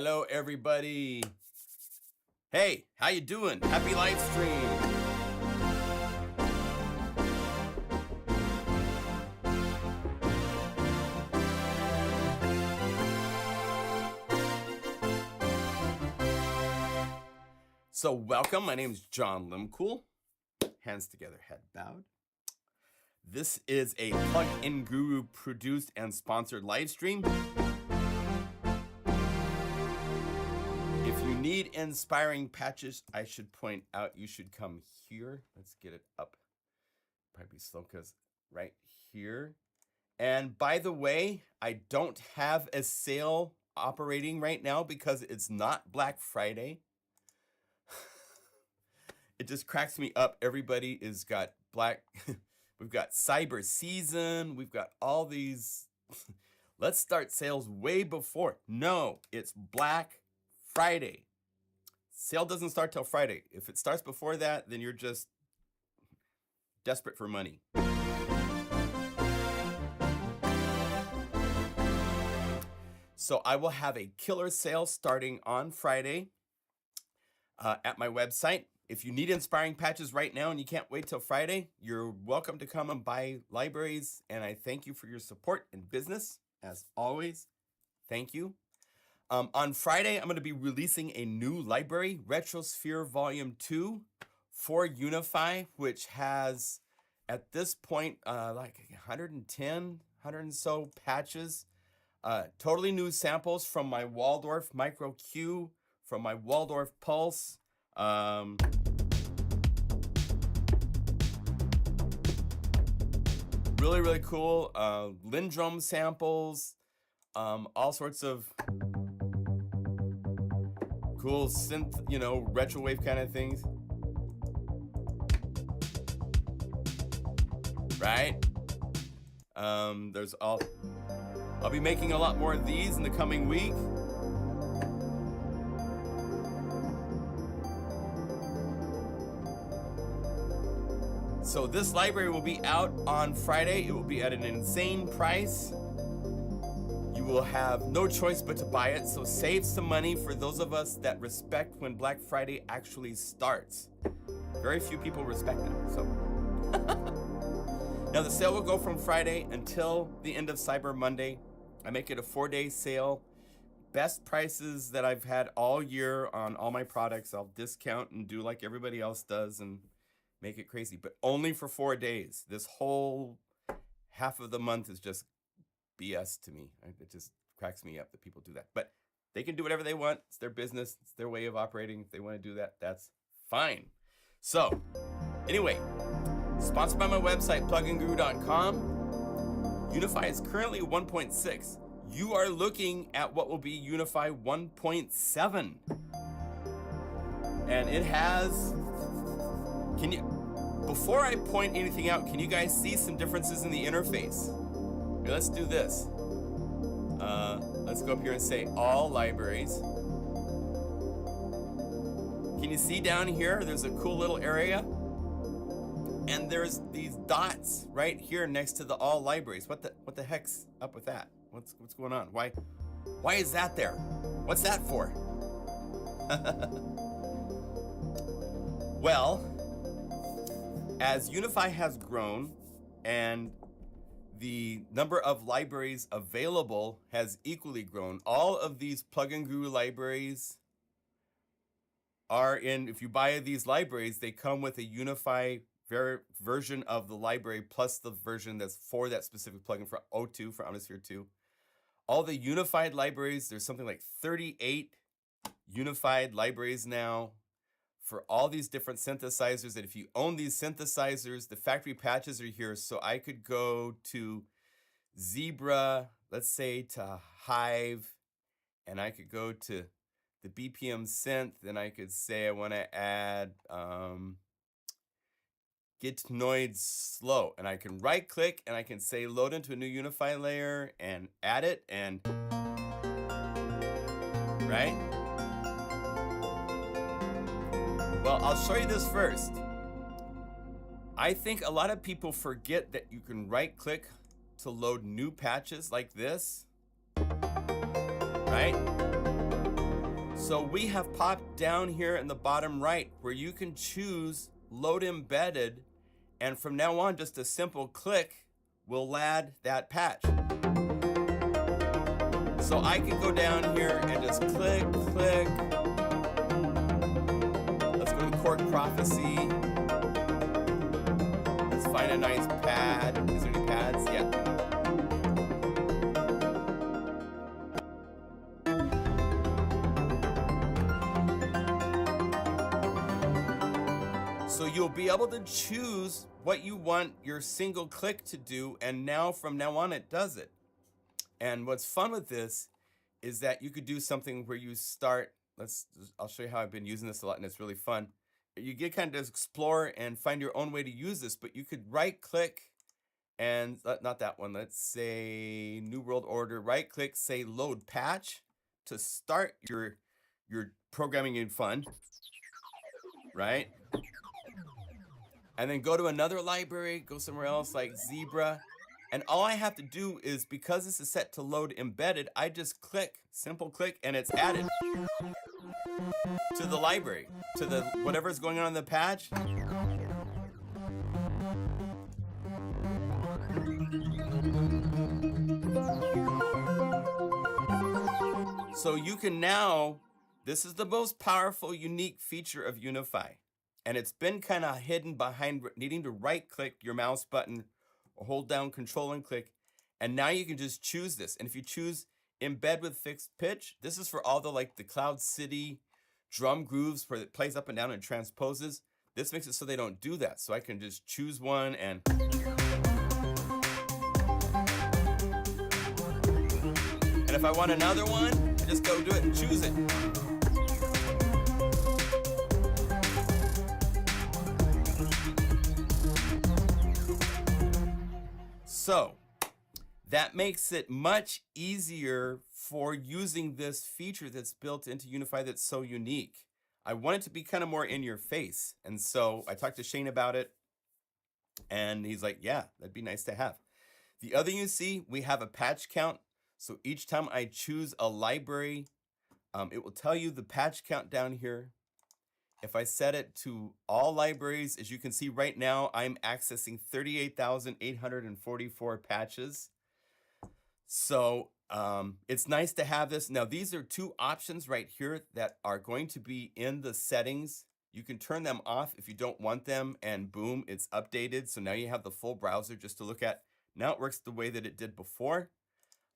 Hello, everybody. Hey, how you doing? Happy live stream. So welcome, my name is John Limcool. Hands together, head bowed. This is a Plug-in Guru produced and sponsored live stream. If you need inspiring patches, I should point out you should come here. Let's get it up. Probably slow because right here. And by the way, I don't have a sale operating right now because it's not Black Friday. It just cracks me up. Everybody is got black. We've got cyber season. We've got all these. Let's start sales way before. No, it's Black Friday. Sale doesn't start till Friday. If it starts before that, then you're just desperate for money. So I will have a killer sale starting on Friday at my website. If you need inspiring patches right now and you can't wait till Friday, you're welcome to come and buy libraries. And I thank you for your support in business, as always. Thank you. On Friday, I'm going to be releasing a new library, Retrosphere Volume 2 for Unify, which has, at this point, like 110, 100 and so patches. Totally new samples from my Waldorf Micro Q, from my Waldorf Pulse. Really, really cool. Lindrum samples, all sorts of cool synth, retro wave kind of things. Right? I'll be making a lot more of these in the coming week. So this library will be out on Friday. It will be at an insane price. You will have no choice but to buy it, so save some money for those of us that respect when Black Friday actually starts. Very few people respect it, so. Now the sale will go from Friday until the end of Cyber Monday. I make it a 4-day sale. Best prices that I've had all year on all my products. I'll discount and do like everybody else does and make it crazy, but only for 4 days. This whole half of the month is just BS to me. It just cracks me up that people do that. But they can do whatever they want. It's their business. It's their way of operating. If they want to do that, that's fine. So, anyway, sponsored by my website, pluginguru.com. Unify is currently 1.6. You are looking at what will be Unify 1.7. And it has... Before I point anything out, can you guys see some differences in the interface? Okay, let's do this. Let's go up here and say all libraries. Can you see down here? There's a cool little area. And there's these dots right here next to the all libraries. What the heck's up with that? What's going on? Why is that there? What's that for? Well, as Unify has grown and the number of libraries available has equally grown, all of these Plugin Guru libraries are in, if you buy these libraries, they come with a Unify version of the library plus the version that's for that specific plugin for O2, for Omnisphere 2. All the unified libraries, there's something like 38 unified libraries now for all these different synthesizers. And if you own these synthesizers, the factory patches are here. So I could go to Zebra, let's say to Hive, and I could go to the BPM synth, and I could say I want to add Gitnoid slow, and I can right click and I can say load into a new Unify layer and add it, and right? Well, I'll show you this first. I think a lot of people forget that you can right click to load new patches like this, right? So we have popped down here in the bottom right where you can choose load embedded, and from now on just a simple click will add that patch. So I can go down here and just click. Let's go to chord prophecy. Let's find a nice pad. Is there any pads? Yeah. So you'll be able to choose what you want your single click to do, and now from now on it does it. And what's fun with this is that you could do something where you start, I'll show you how I've been using this a lot and it's really fun. You get kind of explore and find your own way to use this, but you could right click and, not that one, let's say New World Order, right click, say load patch to start your programming in fun, right? And then go to another library, go somewhere else like Zebra. And all I have to do is, because this is set to load embedded, I just click, simple click, and it's added to the library, to the whatever's going on in the patch. So you can now, this is the most powerful, unique feature of Unify. And it's been kind of hidden behind needing to right click your mouse button or hold down control and click. And now you can just choose this. And if you choose embed with fixed pitch, this is for all the the Cloud City drum grooves where it plays up and down and transposes. This makes it so they don't do that. So I can just choose one and if I want another one, I just go do it and choose it. So that makes it much easier for using this feature that's built into Unify that's so unique. I want it to be kind of more in your face. And so I talked to Shane about it and he's like, yeah, that'd be nice to have. The other thing you see, we have a patch count. So each time I choose a library, it will tell you the patch count down here. If I set it to all libraries, as you can see right now, I'm accessing 38,844 patches. So it's nice to have this. Now, these are two options right here that are going to be in the settings. You can turn them off if you don't want them, and boom, it's updated. So now you have the full browser just to look at. Now it works the way that it did before,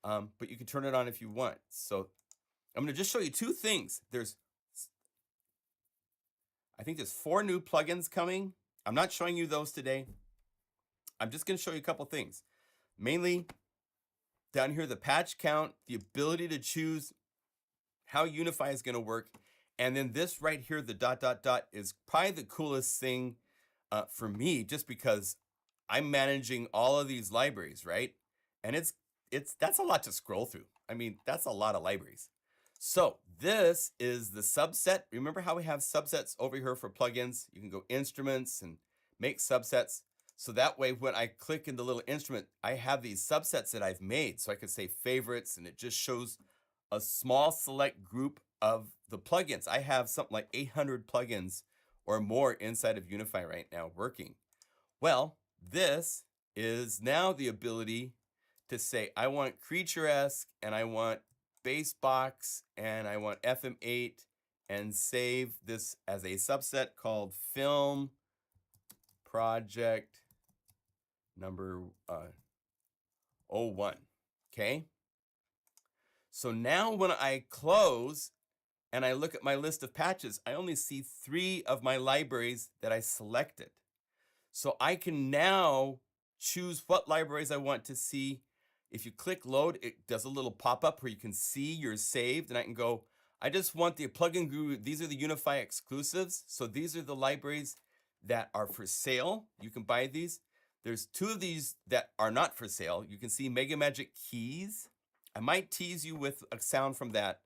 but you can turn it on if you want. So I'm going to just show you two things. I think there's 4 new plugins coming. I'm not showing you those today. I'm just going to show you a couple things. Mainly down here, the patch count, the ability to choose how Unify is going to work. And then this right here, the ... is probably the coolest thing for me, just because I'm managing all of these libraries, right? And that's a lot to scroll through. I mean, that's a lot of libraries. So this is the subset. Remember how we have subsets over here for plugins? You can go instruments and make subsets. So that way, when I click in the little instrument, I have these subsets that I've made. So I could say favorites, and it just shows a small select group of the plugins. I have something like 800 plugins or more inside of Unify right now working. Well, this is now the ability to say, I want Creature-esque, and I want bass box, and I want FM8, and save this as a subset called film project number 01. Okay. So now when I close and I look at my list of patches, I only see 3 of my libraries that I selected. So I can now choose what libraries I want to see. If you click load, it does a little pop-up where you can see you're saved, and I can go, I just want the plugin guru. These are the Unify exclusives. So these are the libraries that are for sale. You can buy these. There's 2 of these that are not for sale. You can see Mega Magic Keys. I might tease you with a sound from that.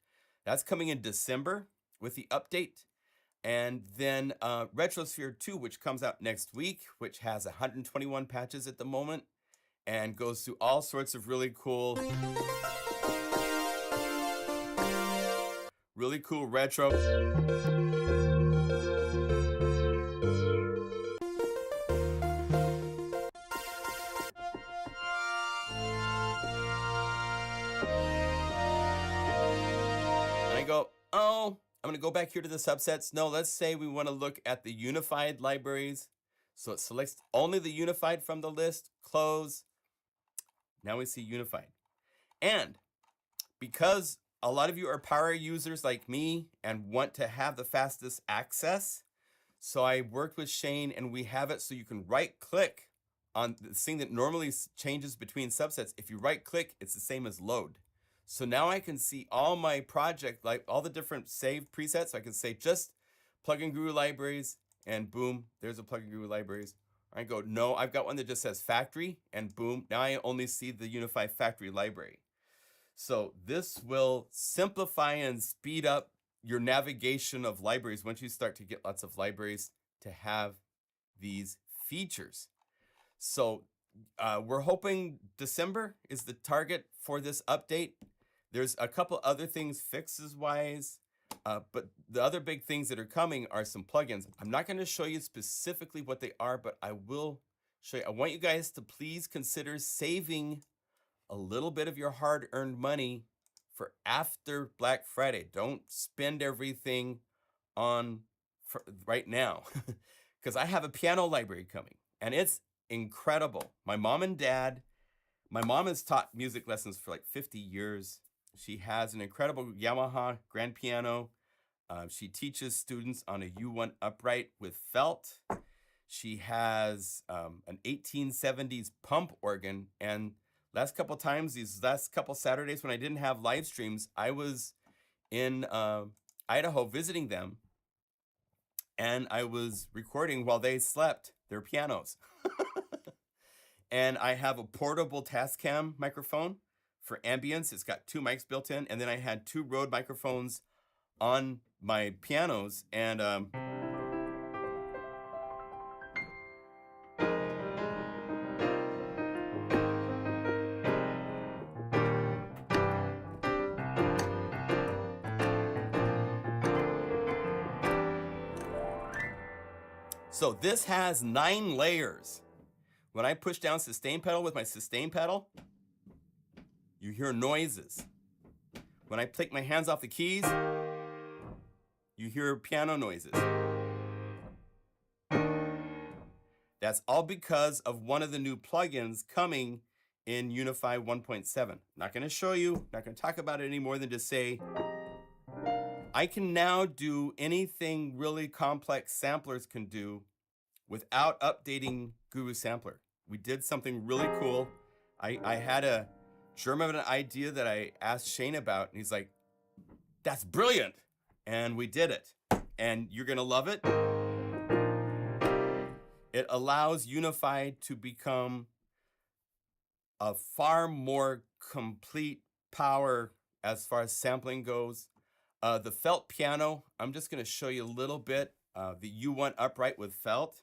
That's coming in December with the update. And then Retrosphere 2, which comes out next week, which has 121 patches at the moment, and goes through all sorts of really cool Really cool retro. And I go, oh, I'm gonna go back here to the subsets. No, let's say we wanna look at the unified libraries. So it selects only the unified from the list, close. Now we see unified. And because a lot of you are power users like me and want to have the fastest access, so I worked with Shane and we have it so you can right click on the thing that normally changes between subsets. If you right click, it's the same as load. So now I can see all my project, like all the different saved presets. I can say just plugin guru libraries and boom, there's a plugin guru libraries. I go, no, I've got one that just says factory and boom, now I only see the Unify factory library. So this will simplify and speed up your navigation of libraries once you start to get lots of libraries to have these features. So we're hoping December is the target for this update. There's a couple other things fixes wise, but the other big things that are coming are some plugins. I'm not going to show you specifically what they are, but I will show you. I want you guys to please consider saving a little bit of your hard-earned money for after Black Friday. Don't spend everything on right now, because I have a piano library coming, and it's incredible. My mom has taught music lessons for like 50 years. She has an incredible Yamaha grand piano. She teaches students on a U1 upright with felt. She has an 1870s pump organ, and last couple times, these last couple Saturdays when I didn't have live streams, I was in Idaho visiting them, and I was recording while they slept their pianos. And I have a portable Tascam microphone for ambience. It's got 2 mics built in, and then I had 2 Rode microphones on my pianos, and so this has 9 layers. When I push down sustain pedal with my sustain pedal, you hear noises. When I take my hands off the keys, you hear piano noises. That's all because of one of the new plugins coming in Unify 1.7. Not going to show you, not going to talk about it any more than to say, I can now do anything really complex samplers can do without updating Guru Sampler. We did something really cool. I had a germ of an idea that I asked Shane about, and he's like, that's brilliant. And we did it. And you're gonna love it. It allows Unify to become a far more complete power as far as sampling goes. The felt piano, I'm just gonna show you a little bit. The U1 upright with felt.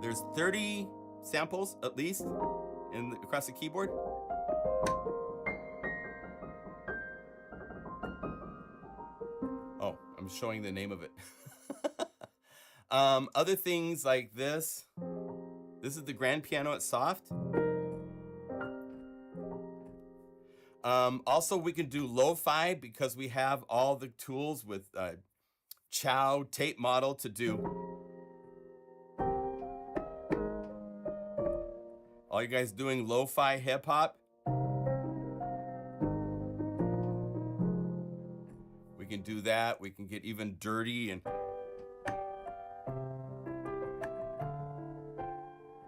There's 30 samples at least across the keyboard. Oh, I'm showing the name of it. Other things like this. This is the grand piano at soft. Also, we can do LoFi because we have all the tools with Chow tape model to do. All you guys doing lo-fi hip hop? We can do that. We can get even dirty and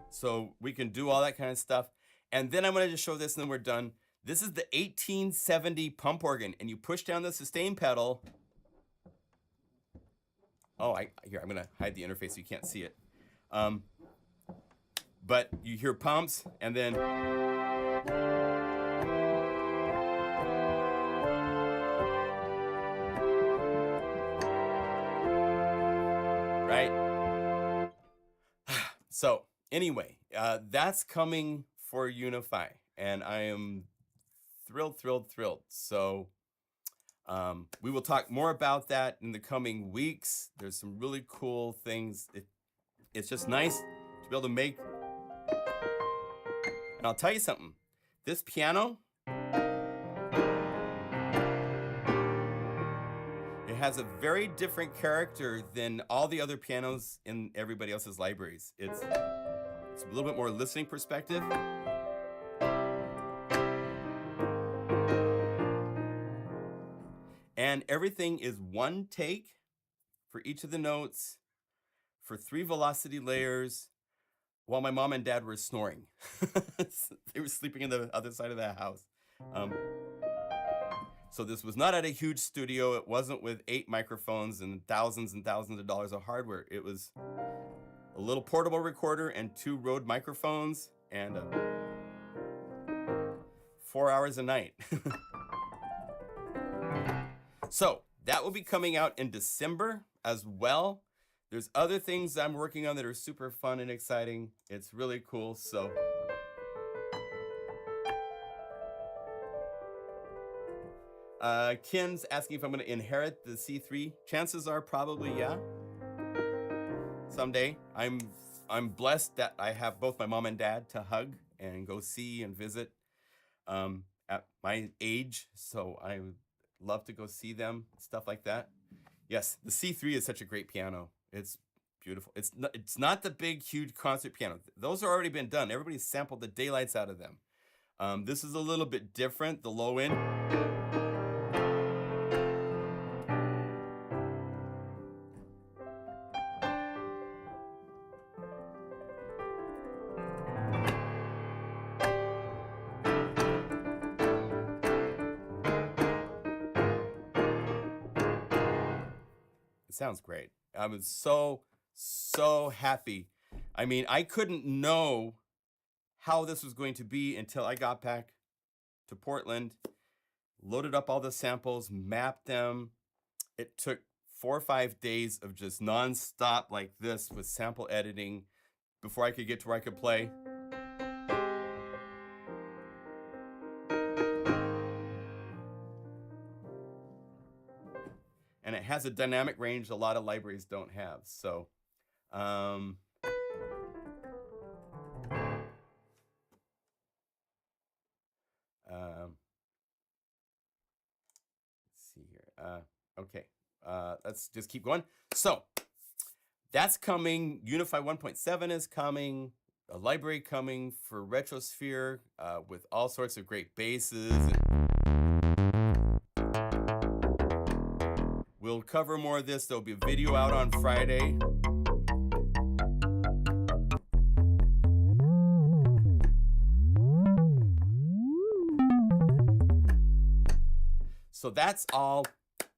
so we can do all that kind of stuff. And then I'm going to just show this and then we're done. This is the 1870 pump organ, and you push down the sustain pedal. Oh, here, I'm going to hide the interface so you can't see it. But you hear pumps, and then right? So anyway, that's coming for Unify, and I am thrilled. So we will talk more about that in the coming weeks. There's some really cool things. It's just nice to be able to make. And I'll tell you something. This piano, it has a very different character than all the other pianos in everybody else's libraries. It's a little bit more listening perspective. And everything is one take for each of the notes, for 3 velocity layers, while my mom and dad were snoring. They were sleeping in the other side of the house. So this was not at a huge studio. It wasn't with 8 microphones and thousands of dollars of hardware. It was a little portable recorder and 2 Rode microphones and 4 hours a night. So that will be coming out in December as well. There's other things I'm working on that are super fun and exciting. It's really cool. So Ken's asking if I'm going to inherit the C3. Chances are probably yeah. Someday. I'm blessed that I have both my mom and dad to hug and go see and visit at my age. So I would love to go see them, stuff like that. Yes, the C3 is such a great piano. It's beautiful. It's not the big, huge concert piano. Those have already been done. Everybody's sampled the daylights out of them. This is a little bit different, the low end. Sounds great. I was so happy. I mean, I couldn't know how this was going to be until I got back to Portland, loaded up all the samples, mapped them. It took 4 or 5 days of just nonstop like this with sample editing before I could get to where I could play. And it has a dynamic range a lot of libraries don't have. So, let's see here. Okay, let's just keep going. So, that's coming. Unify 1.7 is coming. A library coming for Retrosphere with all sorts of great basses. We'll cover more of this. There'll be a video out on Friday. So that's all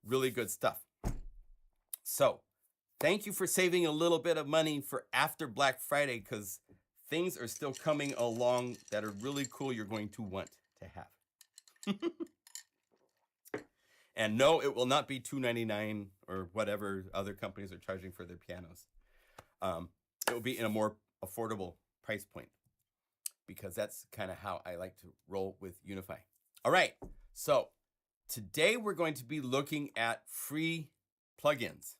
really good stuff. So thank you for saving a little bit of money for after Black Friday, because things are still coming along that are really cool you're going to want to have. And no, it will not be $299 or whatever other companies are charging for their pianos. It will be in a more affordable price point, because that's kind of how I like to roll with Unify. All right, so today we're going to be looking at free plugins.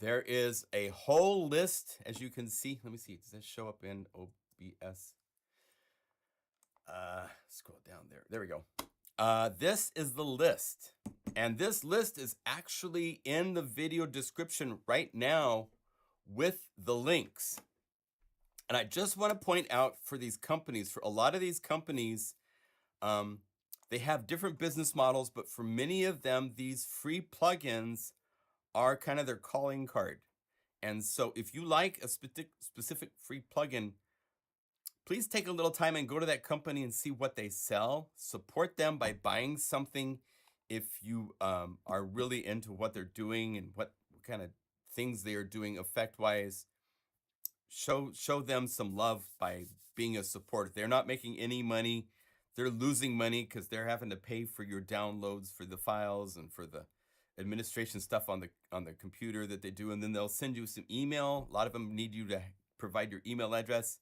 There is a whole list, as you can see. Let me see, does this show up in OBS? Scroll down there. There we go. This is the list, and this list is actually in the video description right now with the links. And I just want to point out for these companies, for a lot of these companies, they have different business models, but for many of them, these free plugins are kind of their calling card. And so if you like a specific free plugin, please take a little time and go to that company and see what they sell. Support them by buying something if you are really into what they're doing and what kind of things they are doing effect-wise. Show them some love by being a supporter. They're not making any money. They're losing money because they're having to pay for your downloads for the files and for the administration stuff on the computer that they do, and then they'll send you some email. A lot of them need you to provide your email address,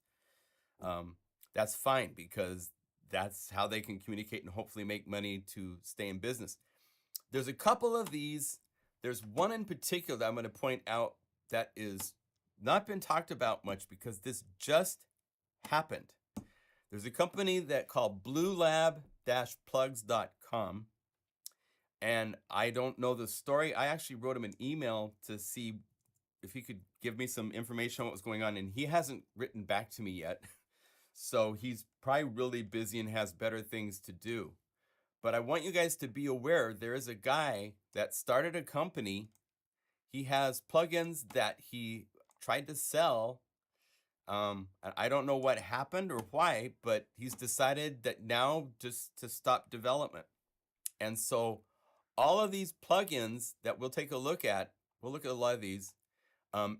that's fine, because that's how they can communicate and hopefully make money to stay in business. There's a couple of these. There's one in particular that I'm going to point out that is not been talked about much because this just happened. There's a company that called bluelab-plugs.com, and I don't know the story. I actually wrote him an email to see if he could give me some information on what was going on, and he hasn't written back to me yet. So he's probably really busy and has better things to do. But I want you guys to be aware, there is a guy that started a company. He has plugins that he tried to sell. I don't know what happened or why, but he's decided that now just to stop development. And so all of these plugins that we'll take a look at, we'll look at a lot of these,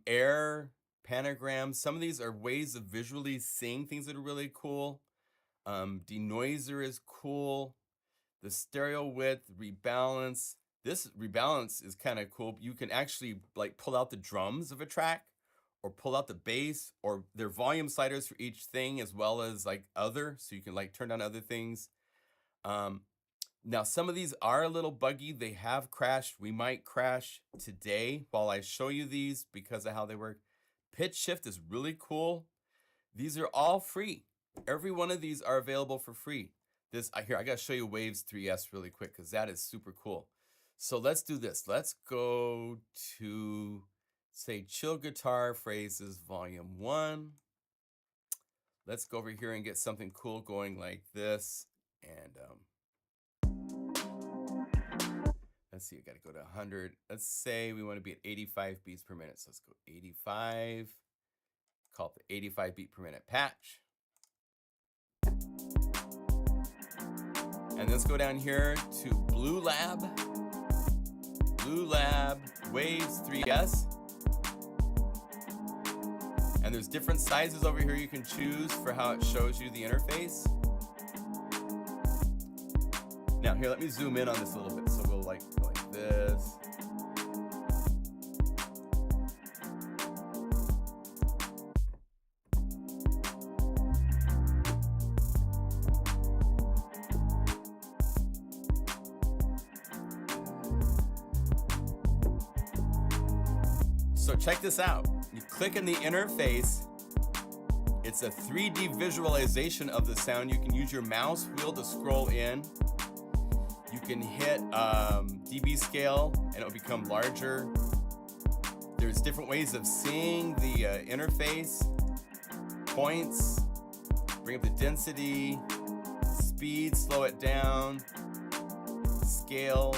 Air, Panagram, some of these are ways of visually seeing things that are really cool. Denoiser is cool. The stereo width, rebalance. This rebalance is kind of cool. You can actually like pull out the drums of a track or pull out the bass, or their volume sliders for each thing, as well as like other, so you can like turn down other things. Now some of these are a little buggy. They have crashed. We might crash today while I show you these because of how they work. Pitch shift is really cool. These are all free. Every one of these are available for free. This here, I gotta show you Waves 3S really quick because that is super cool. So let's do this. Let's go to, say, Chill Guitar Phrases Volume 1. Let's go over here and get something cool going like this. And let's see, I gotta go to 100. Let's say we want to be at 85 beats per minute. So let's go 85. Call it the 85 beat per minute patch. And let's go down here to Blue Lab Waves 3S. And there's different sizes over here you can choose for how it shows you the interface. Now here, let me zoom in on this a little bit. So we'll like go like this. So check this out. You click in the interface. It's a 3D visualization of the sound. You can use your mouse wheel to scroll in. You can hit dB scale and it will become larger. There's different ways of seeing the interface. Points, bring up the density, speed, slow it down, scale.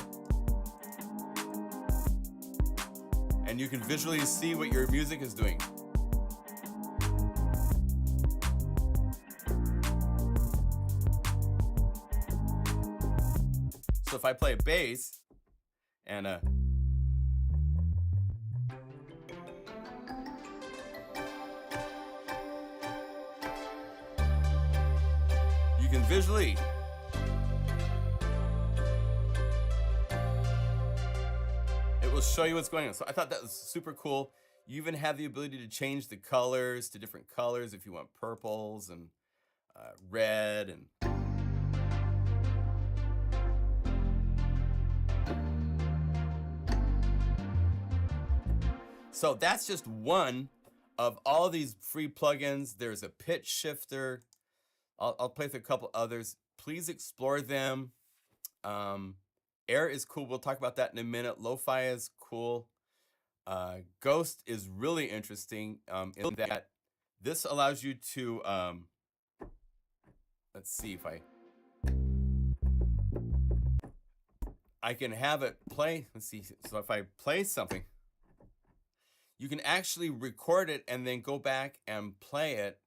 And you can visually see what your music is doing. So if I play a bass and you can visually will show you what's going on. So I thought that was super cool. You even have the ability to change the colors to different colors if you want purples and red and so that's just one of all these free plugins. There's a pitch shifter. I'll play with a couple others. Please explore them. Air is cool. We'll talk about that in a minute. LoFi is cool. Ghost is really interesting in that this allows you to, let's see if I can have it play. Let's see. So if I play something, you can actually record it and then go back and play it.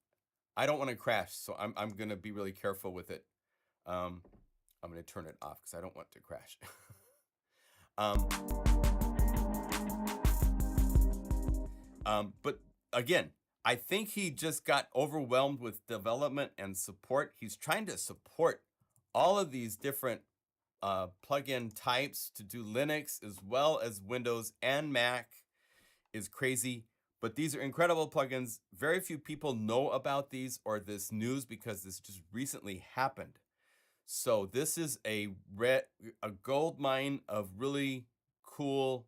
I don't want to crash, so I'm going to be really careful with it. I'm going to turn it off because I don't want to crash. But again, I think he just got overwhelmed with development and support. He's trying to support all of these different plugin types to do Linux as well as Windows and Mac is crazy. But these are incredible plugins. Very few people know about these or this news because this just recently happened. So this is a gold mine of really cool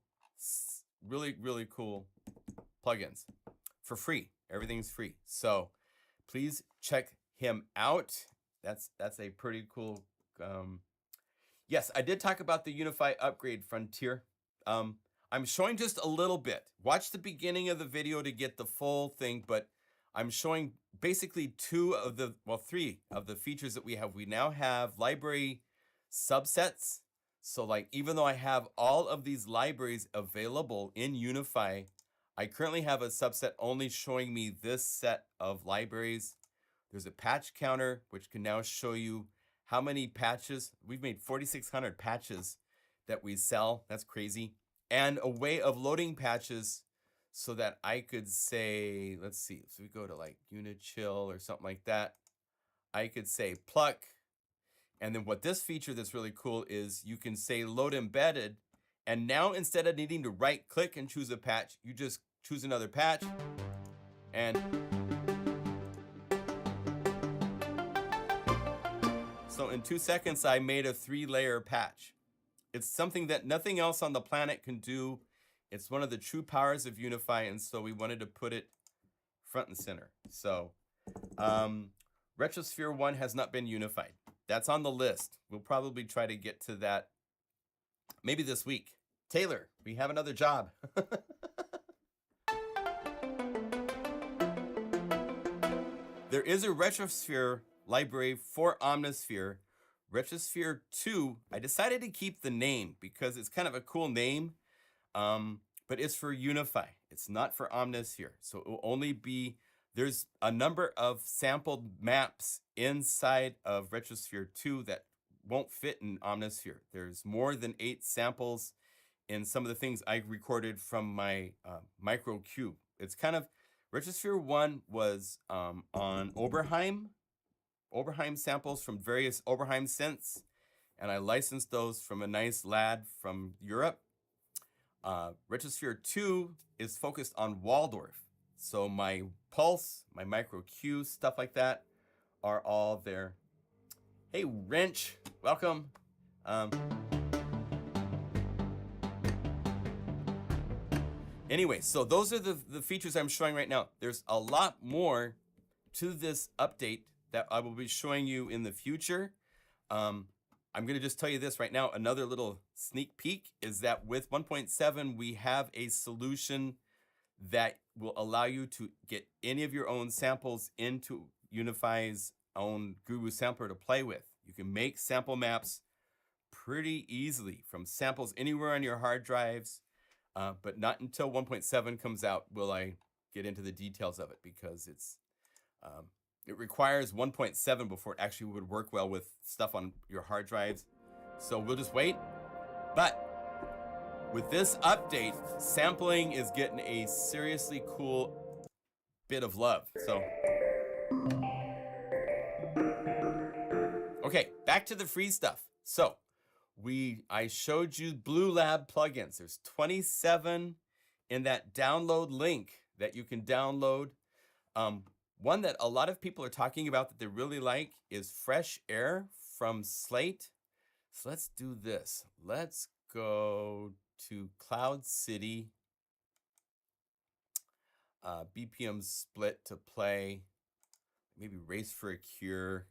plugins for free. Everything's free. So please check him out. That's a pretty cool. Yes, I did talk about the Unify upgrade frontier. I'm showing just a little bit. Watch the beginning of the video to get the full thing, but I'm showing basically three of the features that we have. We now have library subsets. So like, even though I have all of these libraries available in Unify, I currently have a subset only showing me this set of libraries. There's a patch counter, which can now show you how many patches. We've made 4,600 patches that we sell. That's crazy. And a way of loading patches so that I could say, let's see, so we go to like Unichill or something like that. I could say pluck. And then what this feature that's really cool is you can say load embedded. And now instead of needing to right click and choose a patch, you just choose another patch. And so in 2 seconds, I made a 3-layer patch. It's something that nothing else on the planet can do. It's one of the true powers of Unify, and so we wanted to put it front and center. So Retrosphere 1 has not been unified. That's on the list. We'll probably try to get to that maybe this week. Taylor, we have another job. There is a Retrosphere library for Omnisphere. Retrosphere 2, I decided to keep the name because it's kind of a cool name, but it's for Unify. It's not for Omnisphere. So it will only be, there's a number of sampled maps inside of Retrosphere 2 that won't fit in Omnisphere. There's more than 8 samples in some of the things I recorded from my micro cube. It's kind of, Retrosphere 1 was on Oberheim samples from various Oberheim synths, and I licensed those from a nice lad from Europe. Retrosphere 2 is focused on Waldorf. So my Pulse, my Micro Q, stuff like that are all there. Hey, Wrench, welcome. Anyway, so those are the features I'm showing right now. There's a lot more to this update that I will be showing you in the future. I'm going to just tell you this right now. Another little sneak peek is that with 1.7, we have a solution that will allow you to get any of your own samples into Unify's own Guru sampler to play with. You can make sample maps pretty easily from samples anywhere on your hard drives, but not until 1.7 comes out will I get into the details of it, because it requires 1.7 before it actually would work well with stuff on your hard drives. So we'll just wait. But with this update, sampling is getting a seriously cool bit of love. So, okay, back to the free stuff. So I showed you Blue Lab plugins. There's 27 in that download link that you can download. One that a lot of people are talking about that they really like is Fresh Air from Slate. So let's do this. Let's go to Cloud City. BPM split to play. Maybe Race for a Cure.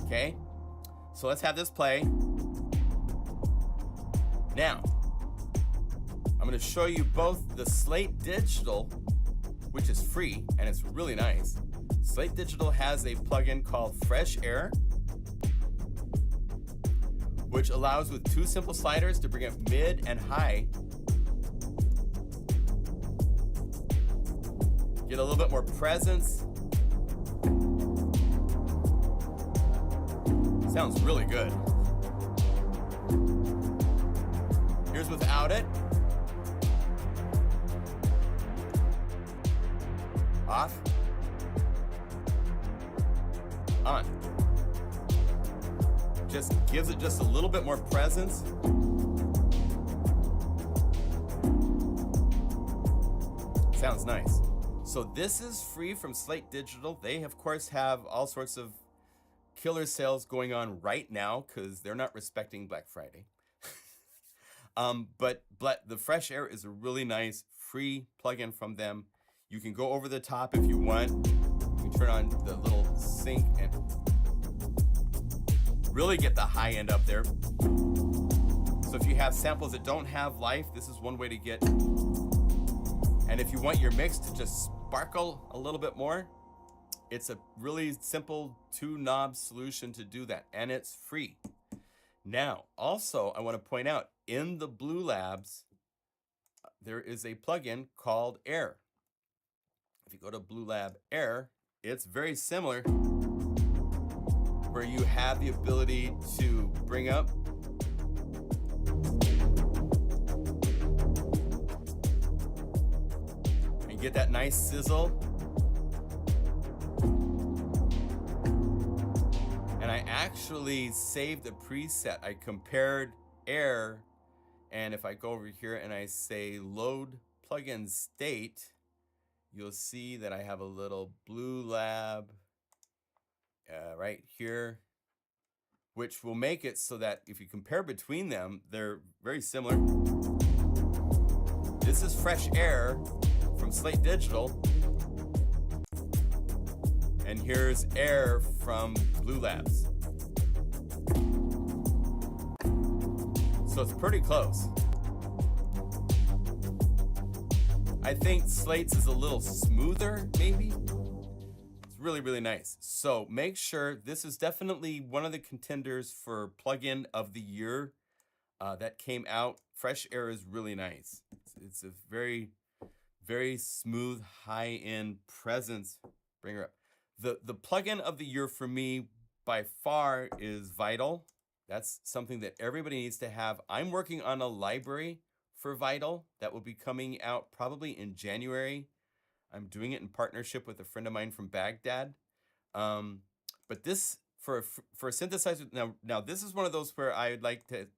Okay. So let's have this play. Now, I'm going to show you both the Slate Digital, which is free, and it's really nice. Slate Digital has a plugin called Fresh Air, which allows with 2 simple sliders to bring up mid and high. Get a little bit more presence. Sounds really good. Here's without it. Off. On. Just gives it just a little bit more presence. Sounds nice. So this is free from Slate Digital. They, of course, have all sorts of killer sales going on right now because they're not respecting Black Friday. But the Fresh Air is a really nice free plugin from them. You can go over the top if you want. You can turn on the little sync and really get the high end up there. So if you have samples that don't have life, this is one way to get. And if you want your mix to just sparkle a little bit more, it's a really simple 2-knob solution to do that, and it's free. Now, also, I want to point out, in the Blue Labs, there is a plugin called Air. If you go to Blue Lab Air, it's very similar, where you have the ability to bring up and get that nice sizzle. And I actually saved a preset. I compared Air, and if I go over here and I say load plugin state, you'll see that I have a little Blue Lab right here, which will make it so that if you compare between them, they're very similar. This is Fresh Air from Slate Digital, and here's Air from Blue Labs. So it's pretty close. I think Slate's is a little smoother, maybe. It's really, really nice. So make sure, this is definitely one of the contenders for plugin of the year that came out. Fresh Air is really nice. It's a very, very smooth, high-end presence. Bring her up. The plugin of the year for me by far is Vital. That's something that everybody needs to have. I'm working on a library for Vital that will be coming out probably in January. I'm doing it in partnership with a friend of mine from Baghdad. But this, for a synthesizer, now this is one of those where I would like to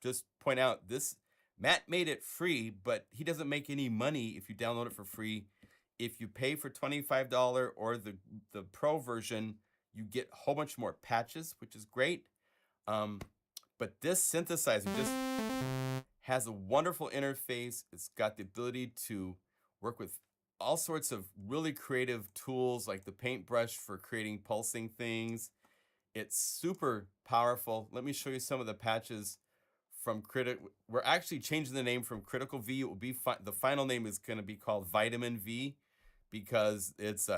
just point out, this, Matt made it free, but he doesn't make any money if you download it for free. If you pay for $25 or the pro version, you get a whole bunch more patches, which is great. But this synthesizer just has a wonderful interface. It's got the ability to work with all sorts of really creative tools, like the paintbrush for creating pulsing things. It's super powerful. Let me show you some of the patches from We're actually changing the name from Critical V. It will be the final name is going to be called Vitamin V, because it's a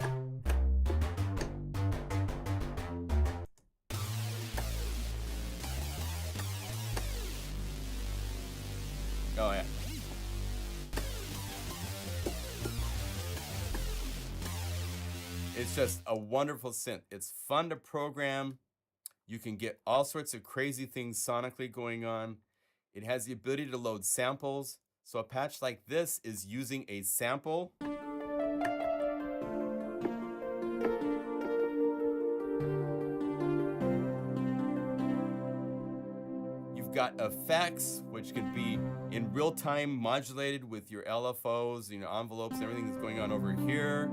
oh yeah. It's just a wonderful synth. It's fun to program. You can get all sorts of crazy things sonically going on. It has the ability to load samples. So a patch like this is using a sample. You've got effects, which can be in real time modulated with your LFOs, envelopes, and everything that's going on over here.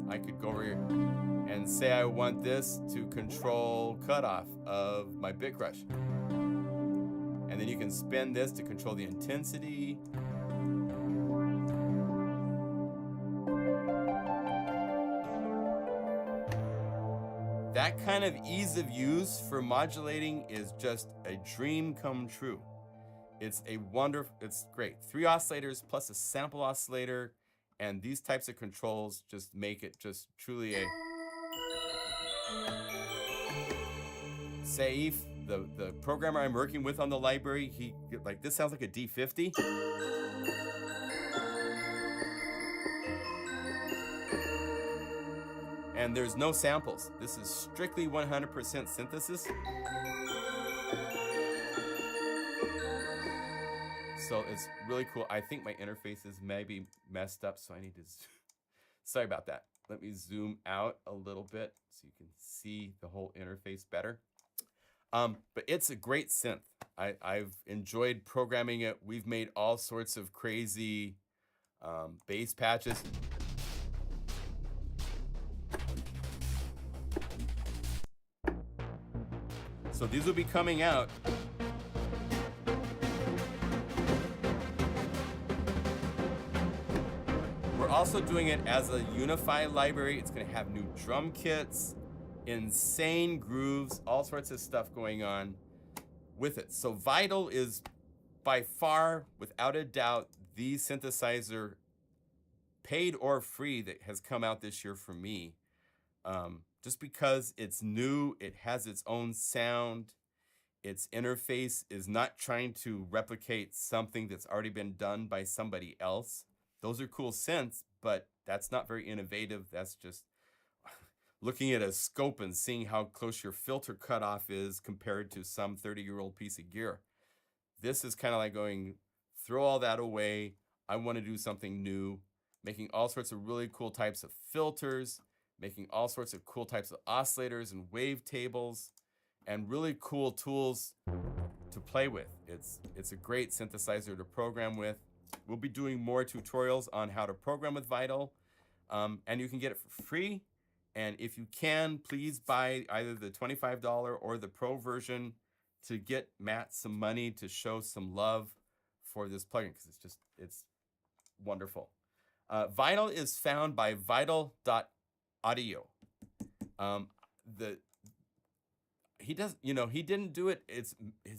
I could go over here and say I want this to control cutoff of my bit crush. And then you can spin this to control the intensity. That kind of ease of use for modulating is just a dream come true. It's great. 3 oscillators plus a sample oscillator, and these types of controls just make it just truly a Saif, the programmer I'm working with on the library, he like, this sounds like a D50. And there's no samples. This is strictly 100% synthesis. So it's really cool. I think my interface is maybe messed up, so I need to, sorry about that. Let me zoom out a little bit so you can see the whole interface better. But it's a great synth. I've enjoyed programming it. We've made all sorts of crazy bass patches. So these will be coming out. We're also doing it as a Unify library. It's going to have new drum kits, insane grooves, all sorts of stuff going on with it. So Vital is by far, without a doubt, the synthesizer, paid or free, that has come out this year for me. Just because it's new, it has its own sound. Its interface is not trying to replicate something that's already been done by somebody else. Those are cool synths, but that's not very innovative. That's just looking at a scope and seeing how close your filter cutoff is compared to some 30-year-old piece of gear. This is kind of like going, throw all that away. I want to do something new, making all sorts of really cool types of filters, making all sorts of cool types of oscillators and wavetables, and really cool tools to play with. It's a great synthesizer to program with. We'll be doing more tutorials on how to program with Vital, and you can get it for free. And if you can, please buy either the $25 or the Pro version to get Matt some money to show some love for this plugin, because it's wonderful. Vital is found by vital.audio. He didn't do it. His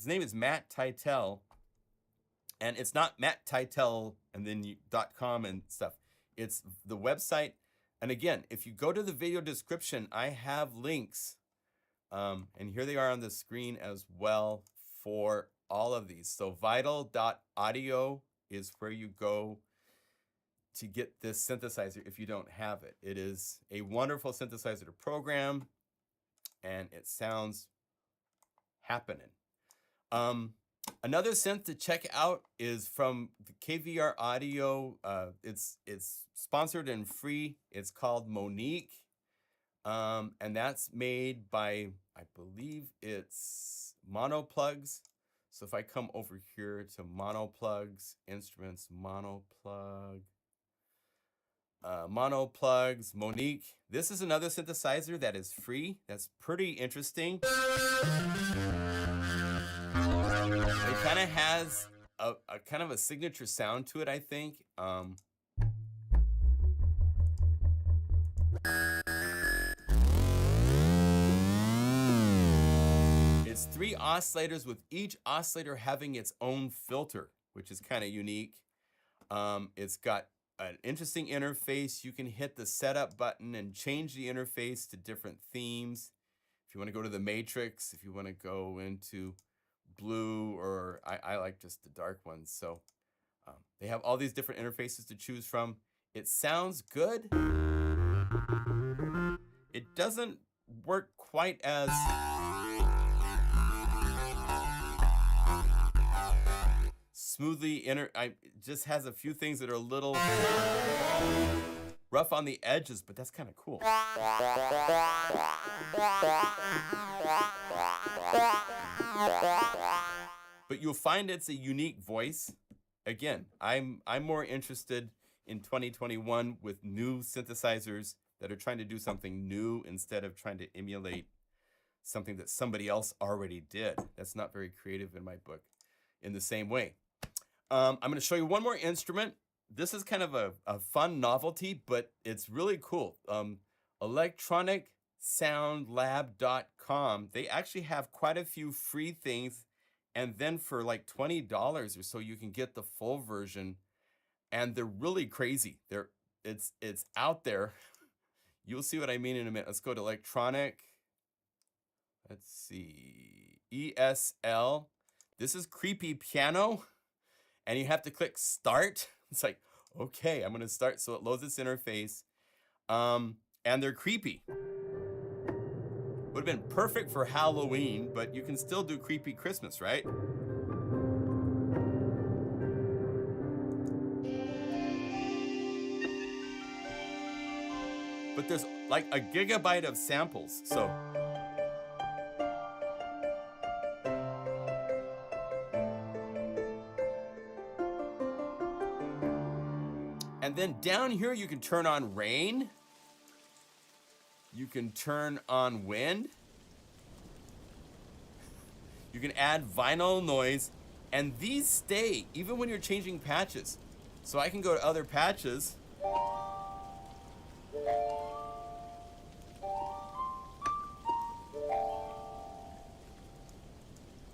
name is Matt Titel, and it's not Matt Titel and then .com and stuff. It's the website. And again, if you go to the video description, I have links, and here they are on the screen as well for all of these. So vital.audio is where you go to get this synthesizer if you don't have it. It is a wonderful synthesizer to program, and it sounds happening. Another synth to check out is from the KVR Audio. It's sponsored and free. It's called Monique, and that's made by, I believe it's Monoplugs. So if I come over here to Monoplugs, instruments, Monoplugs, Monique. This is another synthesizer that is free. That's pretty interesting. It kind of has a kind of a signature sound to it, I think. It's 3 oscillators with each oscillator having its own filter, which is kind of unique. It's got an interesting interface. You can hit the setup button and change the interface to different themes. If you want to go to the matrix, if you want to go into blue, or I like just the dark ones. So they have all these different interfaces to choose from. It sounds good. It doesn't work quite as smoothly. It just has a few things that are a little rough on the edges, but that's kind of cool. But you'll find it's a unique voice. Again, I'm more interested in 2021 with new synthesizers that are trying to do something new instead of trying to emulate something that somebody else already did. That's not very creative in my book in the same way. I'm going to show you one more instrument. This is kind of a fun novelty, but it's really cool. electronicsoundlab.com. They actually have quite a few free things, and then for like $20 or so, you can get the full version, and they're really crazy. It's out there. You'll see what I mean in a minute. Let's go to electronic. Let's see, ESL. This is Creepy Piano, and you have to click start. It's like, okay, I'm gonna start. So it loads its interface, and they're creepy. Would have been perfect for Halloween, but you can still do creepy Christmas, right? But there's like a gigabyte of samples, so. Then down here, you can turn on rain. You can turn on wind. You can add vinyl noise, and these stay even when you're changing patches. So I can go to other patches.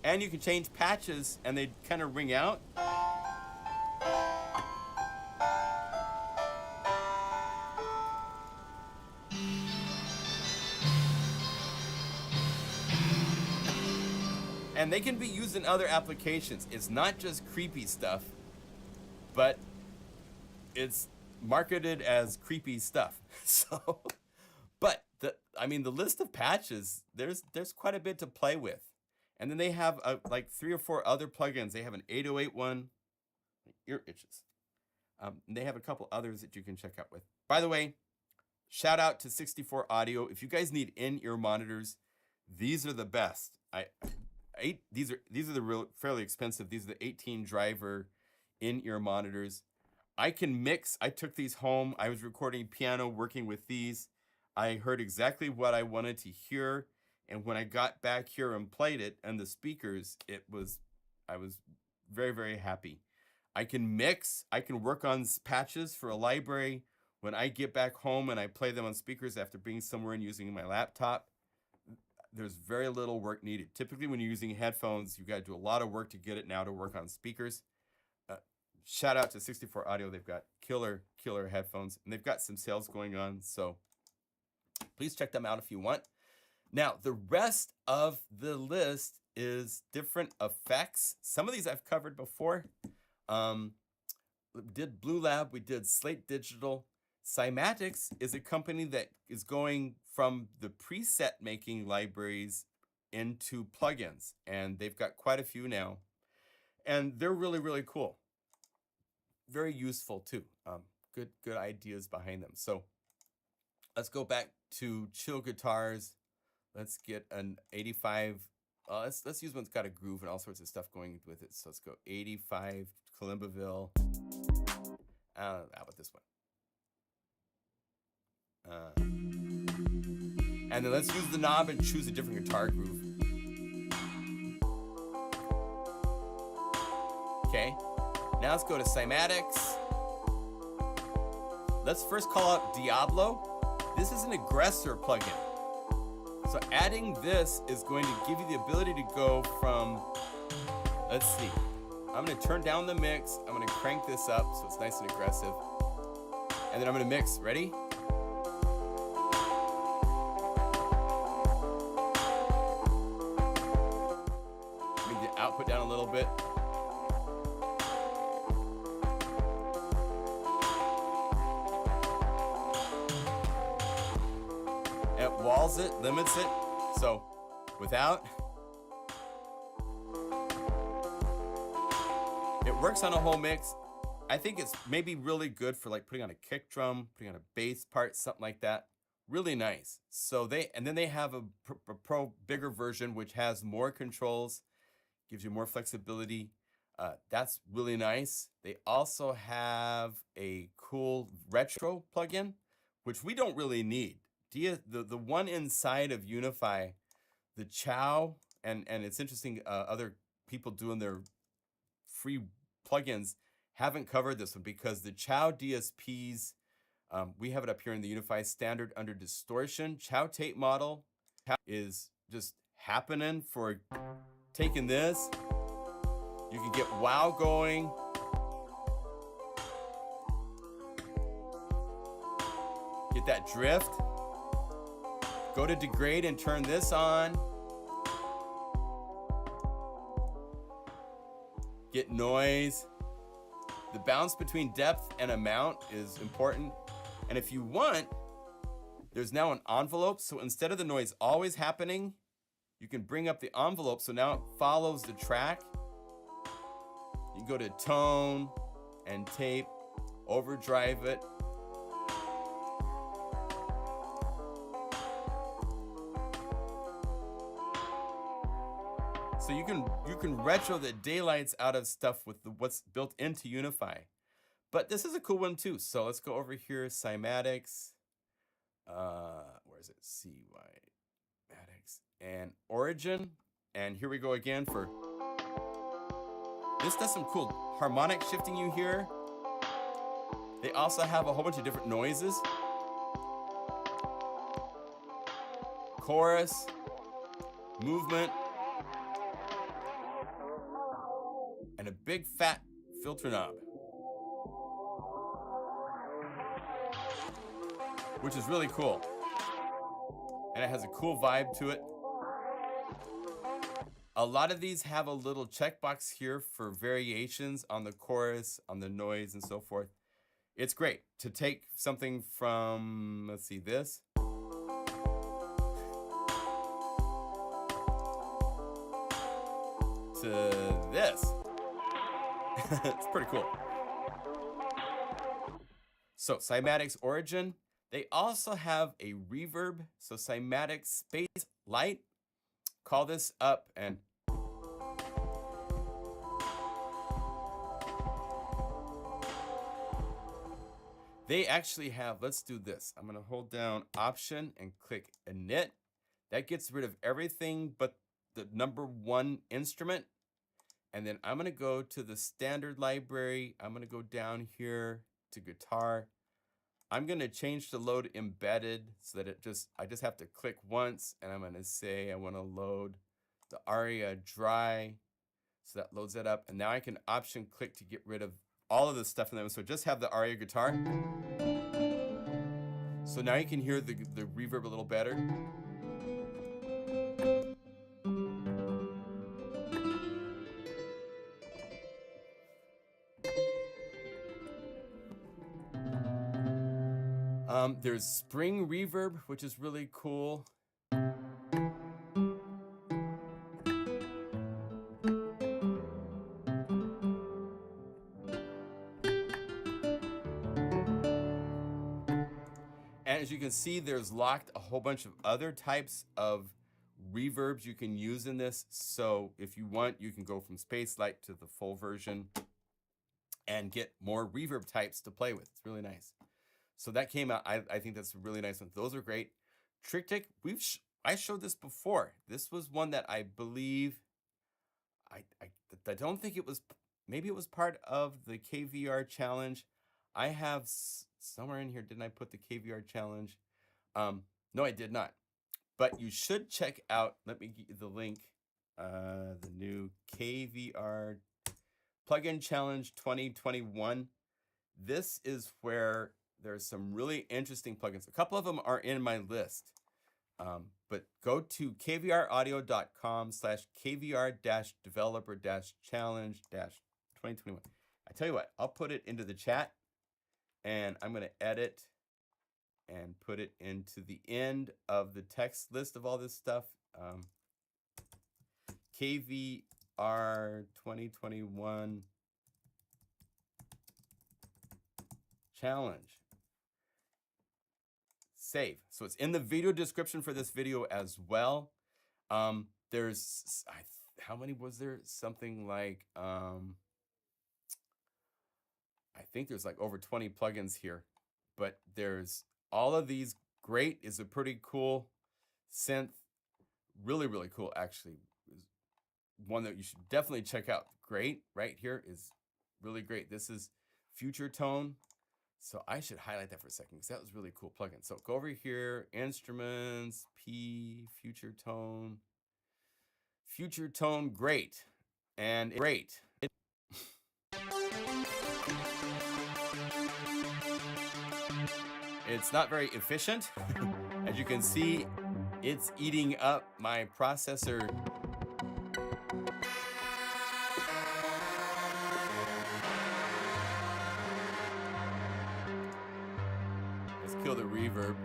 And you can change patches and they kind of ring out. And they can be used in other applications. It's not just creepy stuff, but it's marketed as creepy stuff. So, but the list of patches, there's quite a bit to play with. And then they have like 3 or 4 other plugins. They have an 808 one, ear itches. And they have a couple others that you can check out with. By the way, shout out to 64 Audio. If you guys need in-ear monitors, these are the best. These are the real fairly expensive. These are the 18 driver in-ear monitors. I can mix. I took these home. I was recording piano, working with these. I heard exactly what I wanted to hear. And when I got back here and played it and the speakers, I was very, very happy. I can mix, I can work on patches for a library. When I get back home and I play them on speakers after being somewhere and using my laptop, there's very little work needed. Typically when you're using headphones, you got to do a lot of work to get it now to work on speakers. Shout out to 64 Audio. They've got killer headphones and they've got some sales going on. So please check them out if you want. Now, the rest of the list is different effects. Some of these I've covered before. We did Blue Lab, we did Slate Digital. Cymatics is a company that is going from the preset making libraries into plugins, and they've got quite a few now. And they're really, really cool. Very useful too. Good ideas behind them. So let's go back to chill guitars. Let's get an 85. Let's use one that's got a groove and all sorts of stuff going with it. So let's go 85 Columbaville. How about this one? And then let's use the knob and choose a different guitar groove. Okay. Now let's go to Cymatics. Let's first call out Diablo. This is an aggressor plugin. So adding this is going to give you the ability to go from, let's see, I'm going to turn down the mix, I'm going to crank this up so it's nice and aggressive, and then I'm going to mix. Ready? Bring the output down a little bit. Walls it, limits it. So without, it works on a whole mix. I think it's maybe really good for like putting on a kick drum, putting on a bass part, something like that. Really nice. So then they have a pro bigger version which has more controls, gives you more flexibility. That's really nice. They also have a cool retro plugin, which we don't really need. The one inside of Unify, the Chow, and it's interesting, other people doing their free plugins haven't covered this one because the Chow DSPs, we have it up here in the Unify standard under Distortion. Chow tape model is just happening for taking this. You can get wow going. Get that drift. Go to degrade and turn this on. Get noise. The bounce between depth and amount is important. And if you want, there's now an envelope. So instead of the noise always happening, you can bring up the envelope so now it follows the track. You can go to tone and tape, overdrive it. So you can retro the daylights out of stuff with what's built into Unify. But this is a cool one too. So let's go over here, Cymatics. Where is it? Cymatics and Origin. And here we go again for, this does some cool harmonic shifting you hear. They also have a whole bunch of different noises. Chorus, movement, and a big fat filter knob, which is really cool. And it has a cool vibe to it. A lot of these have a little checkbox here for variations on the chorus, on the noise, and so forth. It's great to take something from, let's see, this. To this. It's pretty cool. So Cymatics Origin, they also have a reverb. So Cymatics Space Light. Call this up and they actually have, let's do this. I'm gonna hold down Option and click Init. That gets rid of everything but the #1 instrument. And then I'm gonna go to the standard library. I'm gonna go down here to guitar. I'm gonna change the load embedded so that I just have to click once, and I'm gonna say I wanna load the aria dry. So that loads that up. And now I can Option click to get rid of all of this stuff in them. So just have the aria guitar. So now you can hear the reverb a little better. There's spring reverb, which is really cool. And as you can see, there's locked a whole bunch of other types of reverbs you can use in this. So if you want, you can go from Space Light to the full version and get more reverb types to play with. It's really nice. So that came out, I think that's a really nice one. Those are great. Tritik, I showed this before. This was one that I believe, I don't think it was, maybe it was part of the KVR challenge. I have somewhere in here, didn't I put the KVR challenge? No, I did not. But you should check out, let me get you the link, the new KVR Plugin Challenge 2021. This is where there's some really interesting plugins. A couple of them are in my list. But go to kvr-audio.com/kvr-developer-challenge-2021. I tell you what, I'll put it into the chat, and I'm going to edit and put it into the end of the text list of all this stuff. KVR 2021 challenge. Save. So it's in the video description for this video as well. There's, how many was there? Something like, I think there's like over 20 plugins here, but there's all of these. Great is a pretty cool synth. Really, really cool, actually. One that you should definitely check out. Great, right here is really great. This is Future Tone. So I should highlight that for a second because that was really cool plugin. So go over here, Instruments, P, Future Tone. Future Tone, great. And great. It's not very efficient. As you can see, it's eating up my processor. Let's kill the reverb.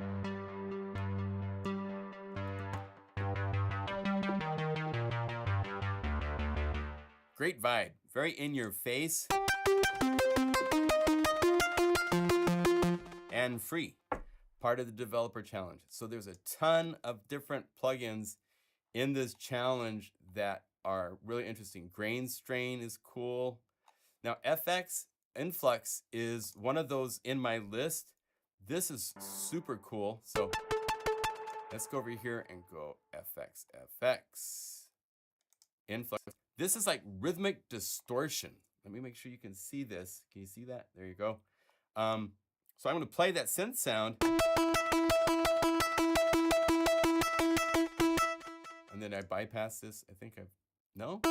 Great vibe, very in your face. And free, part of the developer challenge. So there's a ton of different plugins in this challenge that are really interesting. Grain Strain is cool. Now FX Influx is one of those in my list. This is super cool. So let's go over here and go FXFX. Influx. This is like rhythmic distortion. Let me make sure you can see this. Can you see that? There you go. So I'm going to play that synth sound. And then I bypass this. I think I've... No?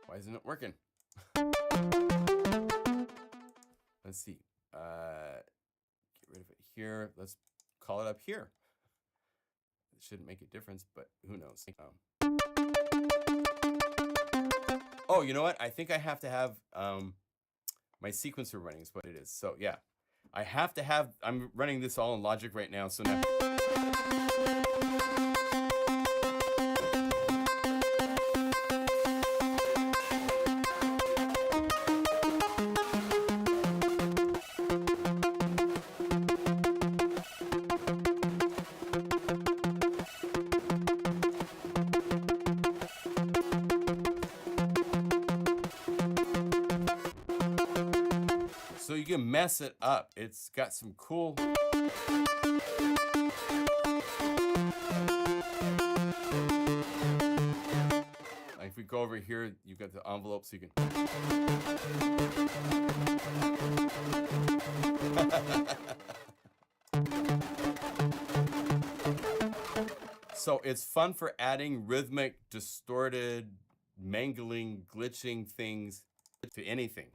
Why isn't it working? Let's see. Get rid of it here. Let's call it up here. It shouldn't make a difference, but who knows? Oh, you know what? I think I have to have my sequencer running is what it is. So yeah, I have to have, I'm running this all in Logic right now. So now. So you can mess it up. It's got some cool. Like if we go over here, you've got the envelope, so you can. So it's fun for adding rhythmic, distorted, mangling, glitching things to anything.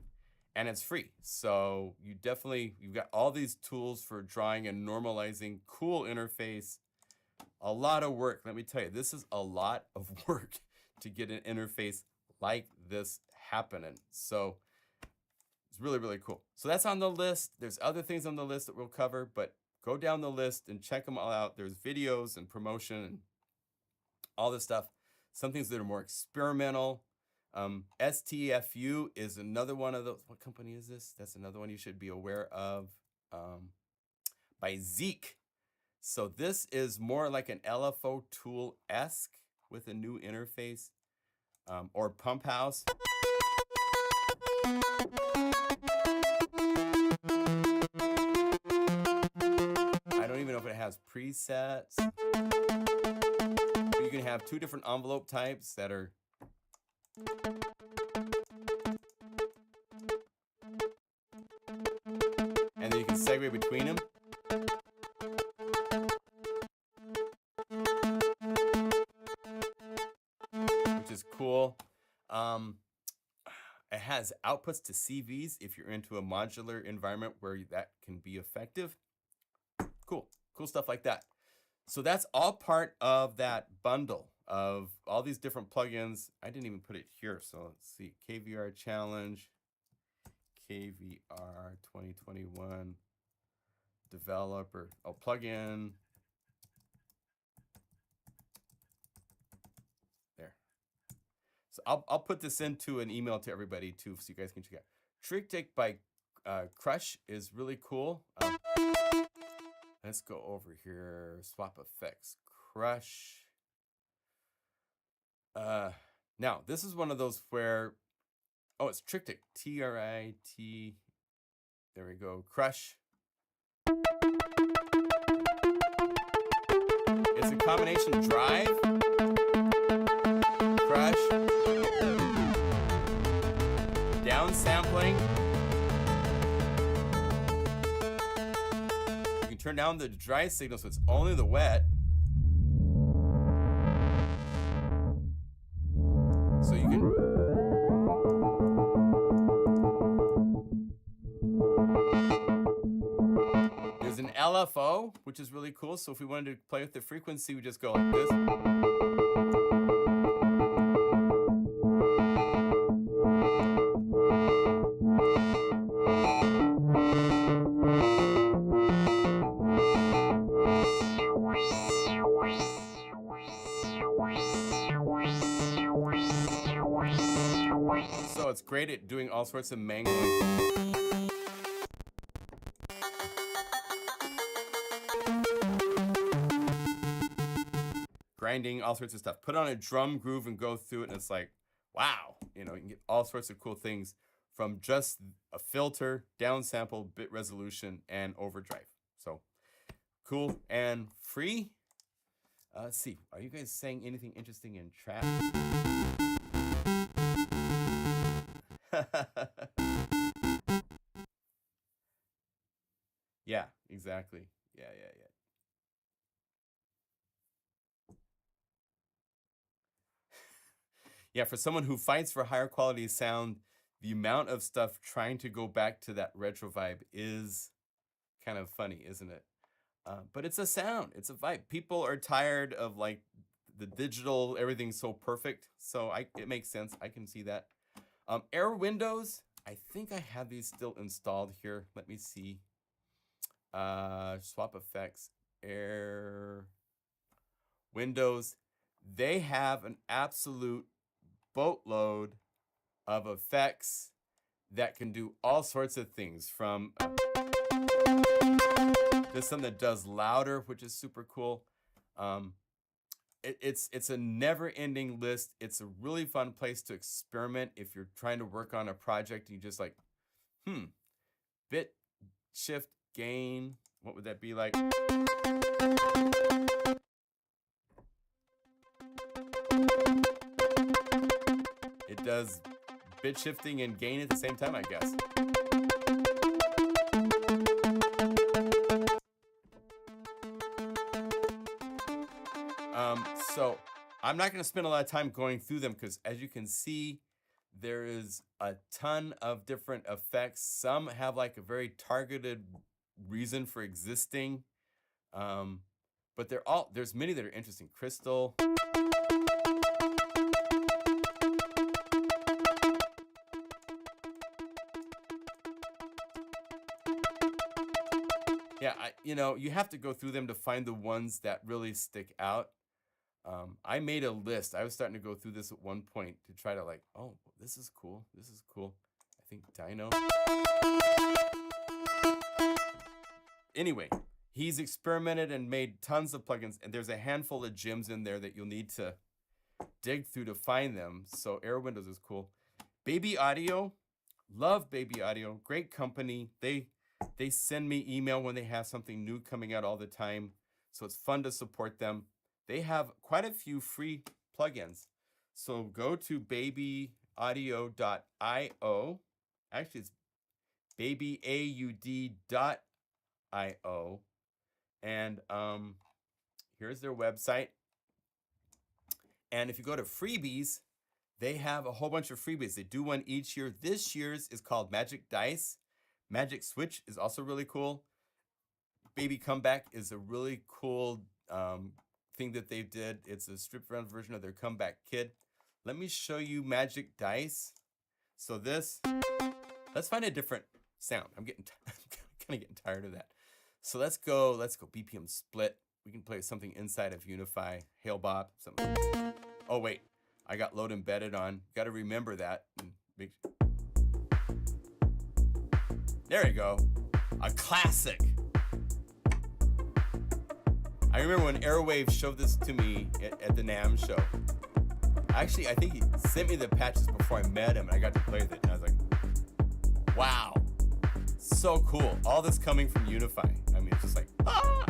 And it's free. So you've got all these tools for drawing and normalizing, cool interface, a lot of work. Let me tell you, this is a lot of work to get an interface like this happening. So it's really, really cool. So that's on the list. There's other things on the list that we'll cover, but go down the list and check them all out. There's videos and promotion and all this stuff. Some things that are more experimental. STFU is another one of those. What company is this? That's another one you should be aware of, by Zeek. So this is more like an LFO tool-esque with a new interface, or Pump House. I don't even know if it has presets. You can have two different envelope types that are and then you can segue between them. Which is cool. It has outputs to CVs if you're into a modular environment where that can be effective. Cool stuff like that. So that's all part of that bundle of all these different plugins. I didn't even put it here, so let's see. KVR Challenge, KVR 2021 Developer, plugin. There. So I'll put this into an email to everybody too, so you guys can check out. Tritik by Krush is really cool. Let's go over here. Swap effects, Krush. Now this is one of those where, it's Tritik, T-R-I-T. There we go, Krush. It's a combination drive, Krush, downsampling. You can turn down the dry signal so it's only the wet. So you can there's an LFO, which is really cool. So if we wanted to play with the frequency, we just go like this. So it's great at doing all sorts of mangling. Grinding, all sorts of stuff. Put on a drum groove and go through it, and it's like, wow, you know, you can get all sorts of cool things from just a filter, downsample, bit resolution, and overdrive. So cool and free. Let's see, are you guys saying anything interesting in chat? Yeah, exactly. Yeah. Yeah, for someone who fights for higher quality sound, the amount of stuff trying to go back to that retro vibe is kind of funny, isn't it? But it's a sound, it's a vibe. People are tired of like the digital, everything's so perfect. So it makes sense. I can see that. Airwindows, I think I have these still installed here. Let me see. Swap effects, Airwindows. They have an absolute boatload of effects that can do all sorts of things. From there's some that does louder, which is super cool. It's a never-ending list. It's a really fun place to experiment if you're trying to work on a project and you just like, bit shift gain. What would that be like? It does bit shifting and gain at the same time, I guess. So I'm not going to spend a lot of time going through them because, as you can see, there is a ton of different effects. Some have like a very targeted reason for existing, but there's many that are interesting. Crystal. Yeah, you have to go through them to find the ones that really stick out. I made a list. I was starting to go through this at one point to try to like, oh, this is cool. This is cool. I think Dino. Anyway, he's experimented and made tons of plugins, and there's a handful of gems in there that you'll need to dig through to find them. So Airwindows is cool. Baby Audio, love Baby Audio. Great company. They send me email when they have something new coming out all the time. So it's fun to support them. They have quite a few free plugins. So go to babyaudio.io. Actually, it's babyaud.io. And here's their website. And if you go to freebies, they have a whole bunch of freebies. They do one each year. This year's is called Magic Dice. Magic Switch is also really cool. Baby Comeback is a really cool thing that they did. It's a stripped down version of their Comeback Kid. Let me show you Magic Dice. So let's find a different sound. I'm kind of getting tired of that. So let's go BPM split. We can play something inside of Unify, Hail Bob, something. Oh wait, I got load embedded on. Got to remember that. There you go, a classic. I remember when Airwave showed this to me at the NAMM show. Actually, I think he sent me the patches before I met him, and I got to play with it, and I was like, wow, so cool. All this coming from Unify. I mean, it's just like, ah!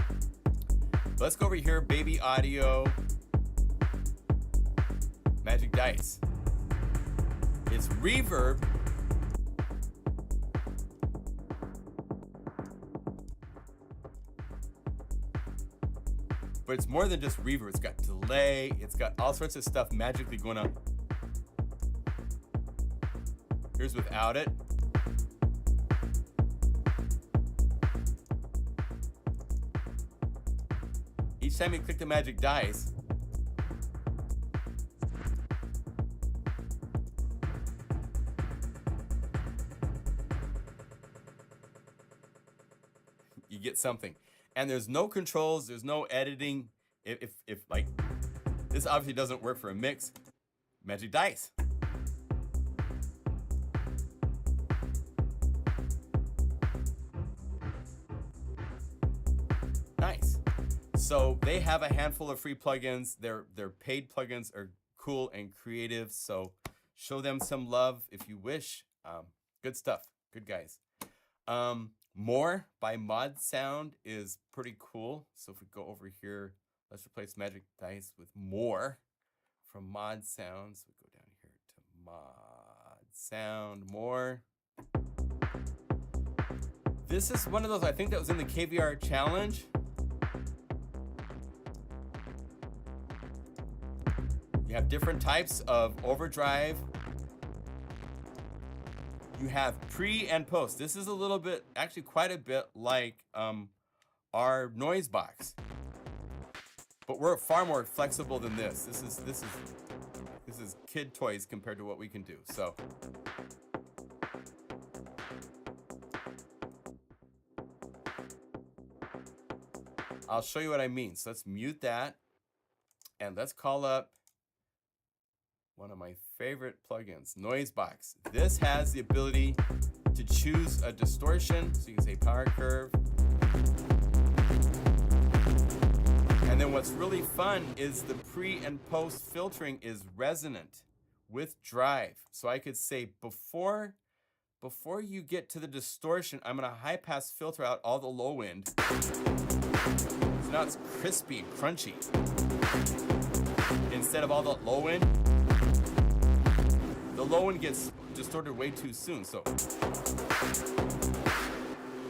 Let's go over here, Baby Audio, Magic Dice. It's Reverb. But it's more than just reverb. It's got delay. It's got all sorts of stuff magically going on. Here's without it. Each time you click the Magic Dice, you get something. And there's no controls, there's no editing. If like, this obviously doesn't work for a mix, Magic Dice. Nice. So they have a handful of free plugins. Their paid plugins are cool and creative. So show them some love if you wish. Good stuff. Good guys. More by Mod Sound is pretty cool. So if we go over here, let's replace Magic Dice with More from Mod Sound. So we go down here to Mod Sound, More. This is one of those, I think that was in the KVR challenge. You have different types of overdrive. You have pre and post. This is a little bit, actually quite a bit like our noise box, but we're far more flexible than this. This is kid toys compared to what we can do. So I'll show you what I mean. So let's mute that and let's call up one of my favorite plugins, Noisebox. This has the ability to choose a distortion. So you can say power curve. And then what's really fun is the pre and post filtering is resonant with drive. So I could say before you get to the distortion, I'm gonna high pass filter out all the low end. So now it's crispy and crunchy. Instead of all the low end, the low end gets distorted way too soon. So,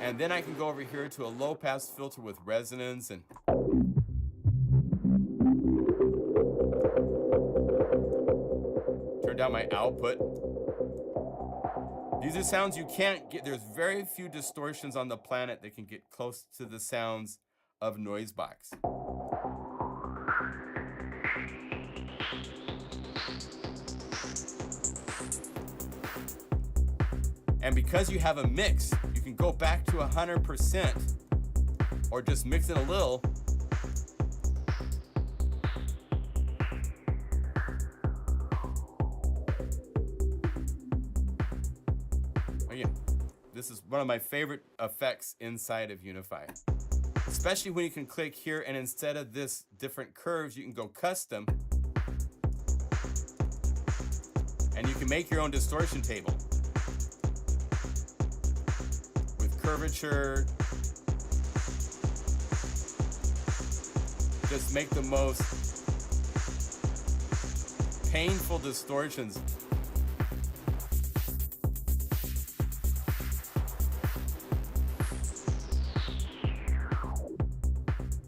and then I can go over here to a low pass filter with resonance and turn down my output. These are sounds you can't get. There's very few distortions on the planet that can get close to the sounds of Noisebox. And because you have a mix, you can go back to 100% or just mix it a little. Again, this is one of my favorite effects inside of Unify. Especially when you can click here and instead of this different curves, you can go custom. And you can make your own distortion table. Curvature, just make the most painful distortions.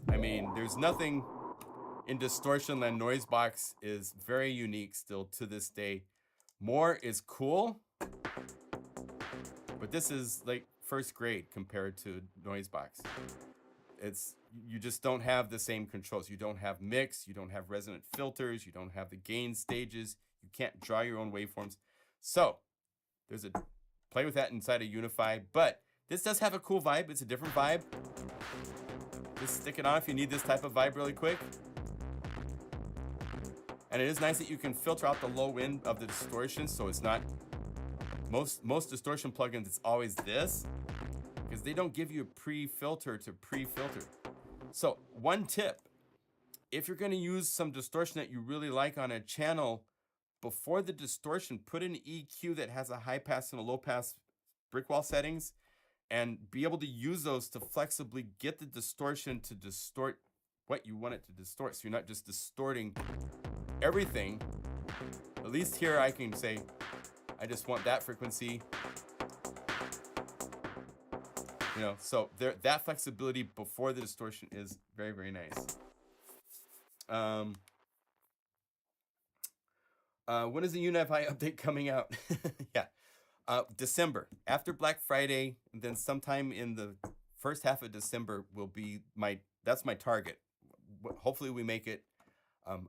I mean, there's nothing in distortion than Noisebox is very unique still to this day. More is cool, but this is like first grade compared to Noisebox. You just don't have the same controls. You don't have mix, you don't have resonant filters, you don't have the gain stages, you can't draw your own waveforms. So there's a play with that inside of Unify, but this does have a cool vibe. It's a different vibe. Just stick it on if you need this type of vibe really quick. And it is nice that you can filter out the low end of the distortion, so it's not most distortion plugins, it's always this, because they don't give you a pre-filter to pre-filter. So one tip, if you're gonna use some distortion that you really like on a channel, before the distortion, put an EQ that has a high pass and a low pass brick wall settings, and be able to use those to flexibly get the distortion to distort what you want it to distort. So you're not just distorting everything. At least here I can say, I just want that frequency. You know, so that flexibility before the distortion is very, very nice. When is the Unify update coming out? Yeah, December, after Black Friday, and then sometime in the first half of December will be that's my target. Hopefully we make it.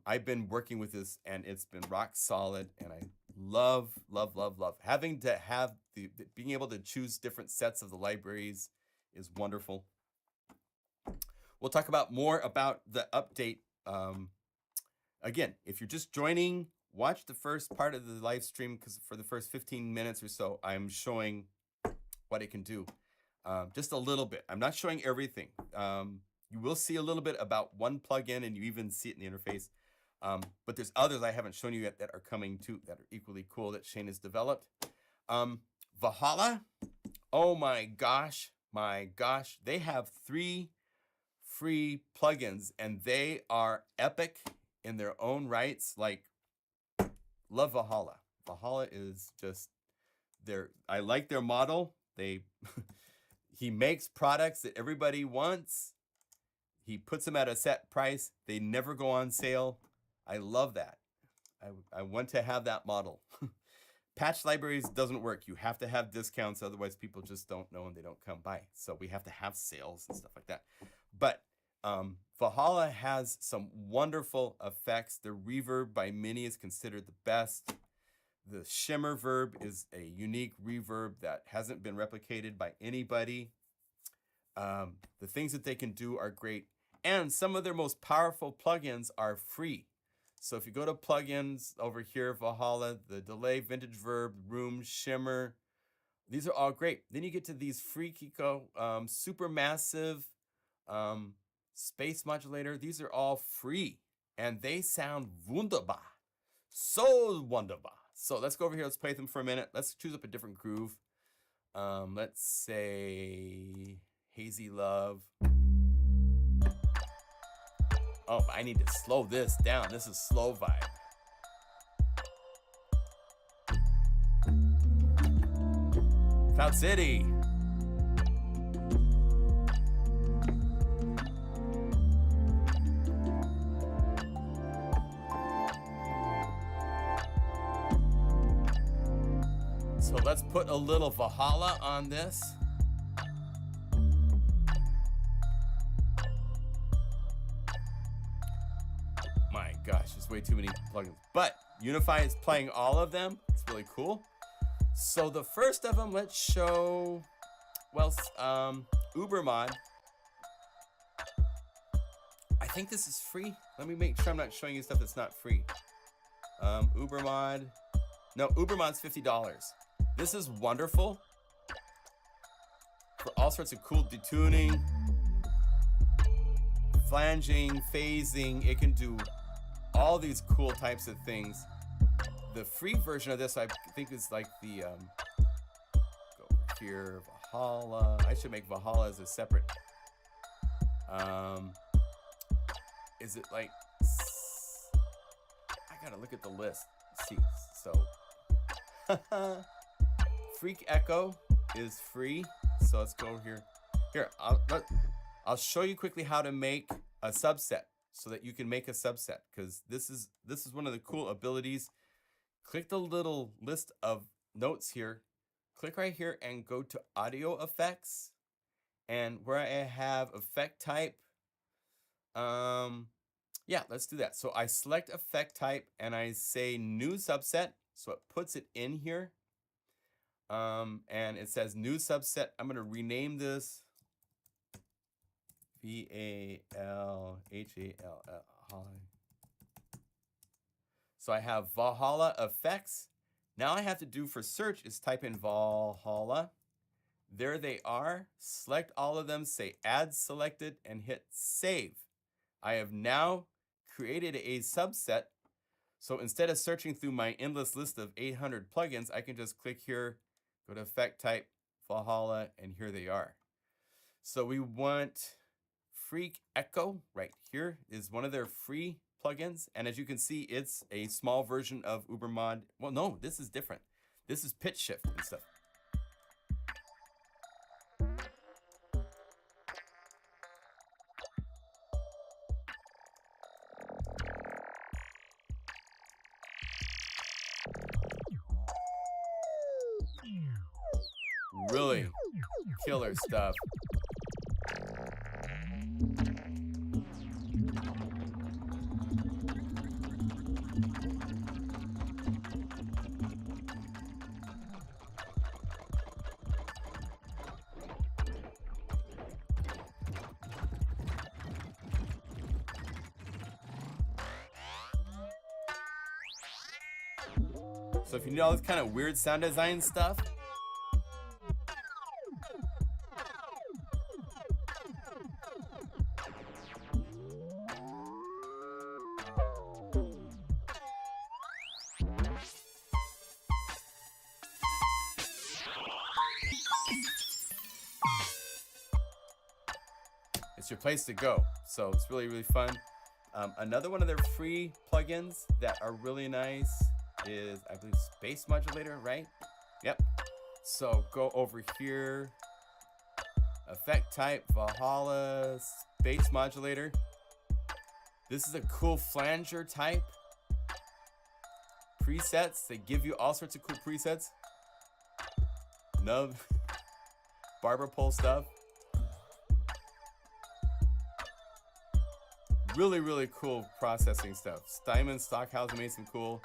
I've been working with this and it's been rock solid, and I love having to have being able to choose different sets of the libraries is wonderful. We'll talk about more about the update. Again, if you're just joining, watch the first part of the live stream, because for the first 15 minutes or so, I'm showing what it can do. Just a little bit. I'm not showing everything. You will see a little bit about one plugin, and you even see it in the interface. But there's others I haven't shown you yet that are coming too, that are equally cool that Shane has developed. Valhalla, oh my gosh, they have 3 free plugins and they are epic in their own rights. Like, love Valhalla. Valhalla is just I like their model. He makes products that everybody wants. He puts them at a set price. They never go on sale. I love that. I want to have that model. Patch libraries doesn't work. You have to have discounts, otherwise people just don't know and they don't come by. So we have to have sales and stuff like that. But Valhalla has some wonderful effects. The Reverb by Mini is considered the best. The Shimmer Verb is a unique reverb that hasn't been replicated by anybody. The things that they can do are great. And some of their most powerful plugins are free. So if you go to plugins over here, Valhalla, the Delay, Vintage Verb, Room, Shimmer, these are all great. Then you get to these Freq, Supermassive, Space Modulator. These are all free and they sound wunderbar. So wunderbar. So let's go over here. Let's play them for a minute. Let's choose up a different groove. Let's say Hazy Love. Oh, I need to slow this down. This is slow vibe. Cloud City. So let's put a little Valhalla on this. My gosh, there's way too many plugins. But Unify is playing all of them. It's really cool. So the first of them, let's show, well, Ubermod. I think this is free. Let me make sure I'm not showing you stuff that's not free. Ubermod. No, Ubermod's $50. This is wonderful for all sorts of cool detuning, flanging, phasing. It can do all these cool types of things. The free version of this, I think, is like the, go over here, Valhalla. I should make Valhalla as a separate, is it like, I gotta look at the list, see, so, Freq Echo is free, so let's go over here. Here, I'll show you quickly how to make a subset so that you can make a subset, because this is one of the cool abilities. Click the little list of notes here, click right here and go to audio effects, and where I have effect type, yeah, let's do that. So I select effect type and I say new subset, so it puts it in here. And it says new subset. I'm going to rename this Valhalla. So I have Valhalla effects. Now I have to do for search is type in Valhalla. There they are. Select all of them, say add selected, and hit save. I have now created a subset. So instead of searching through my endless list of 800 plugins, I can just click here, go to effect type, Valhalla, and here they are. So we want Freq Echo right here is one of their free plugins. And as you can see, it's a small version of Ubermod. Well, no, this is different. This is pitch shift and stuff. Really killer stuff. So if you need all this kind of weird sound design stuff, it's your place to go. So it's really, really fun. Another one of their free plugins that are really nice is, I believe, Space Modulator, right? Yep. So go over here, effect type, Valhalla Space Modulator. This is a cool flanger type presets. They give you all sorts of cool presets. Nub, barber pole stuff. Really, really cool processing stuff. Steinman Stockhausen made some cool.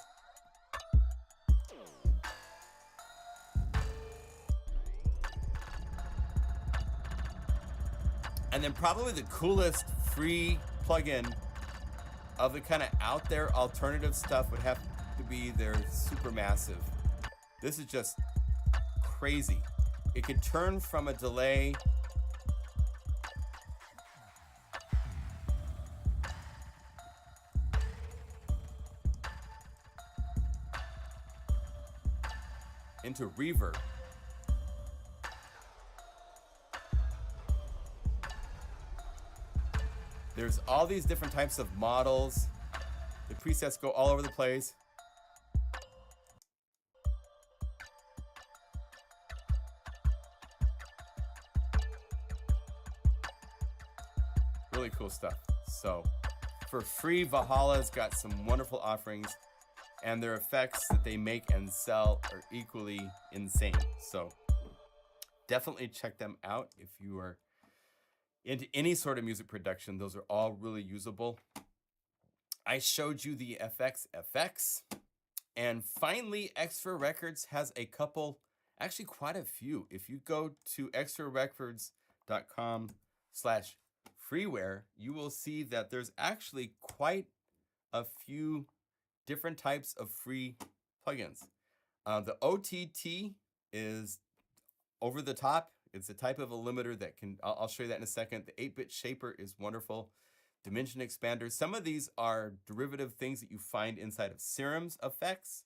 And then probably the coolest free plugin of the kind of out there alternative stuff would have to be their Supermassive. This is just crazy. It could turn from a delay into reverb. There's all these different types of models. The presets go all over the place. Really cool stuff. So for free, Valhalla's got some wonderful offerings, and their effects that they make and sell are equally insane. So definitely check them out if you are into any sort of music production. Those are all really usable. I showed you the FXFX. And finally, Xfer Records has a couple, actually quite a few. If you go to xferrecords.com/freeware, you will see that there's actually quite a few different types of free plugins. The OTT is over the top. It's a type of a limiter that can, I'll show you that in a second. The 8-bit shaper is wonderful. DimensionExpander. Some of these are derivative things that you find inside of Serum's effects,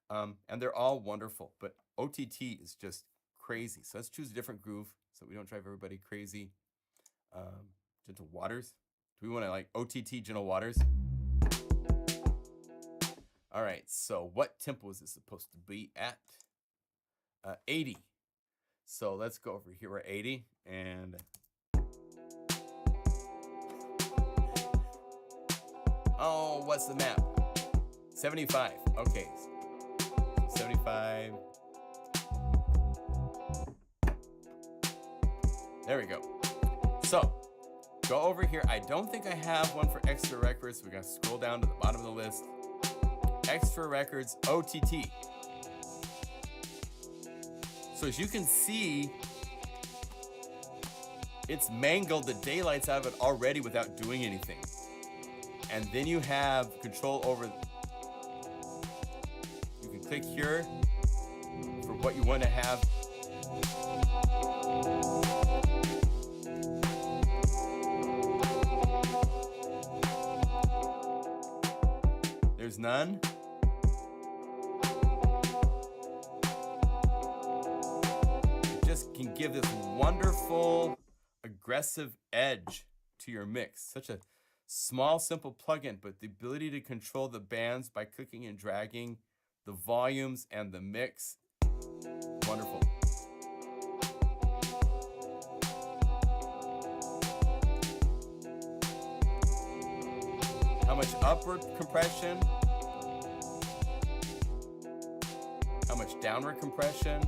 and they're all wonderful, but OTT is just crazy. So let's choose a different groove so we don't drive everybody crazy. Gentle Waters. Do we want to like OTT Gentle Waters? All right, so what tempo is this supposed to be at? 80. So let's go over here at 80 and oh, what's the map? 75. Okay. 75. There we go. So go over here. I don't think I have one for Xfer Records. We got to scroll down to the bottom of the list. Xfer Records OTT. So as you can see, it's mangled the daylights out of it already without doing anything. And then you have control over, you can click here for what you want to have. There's none. Can give this wonderful aggressive edge to your mix. Such a small, simple plugin, but the ability to control the bands by clicking and dragging, the volumes and the mix, wonderful. How much upward compression? How much downward compression?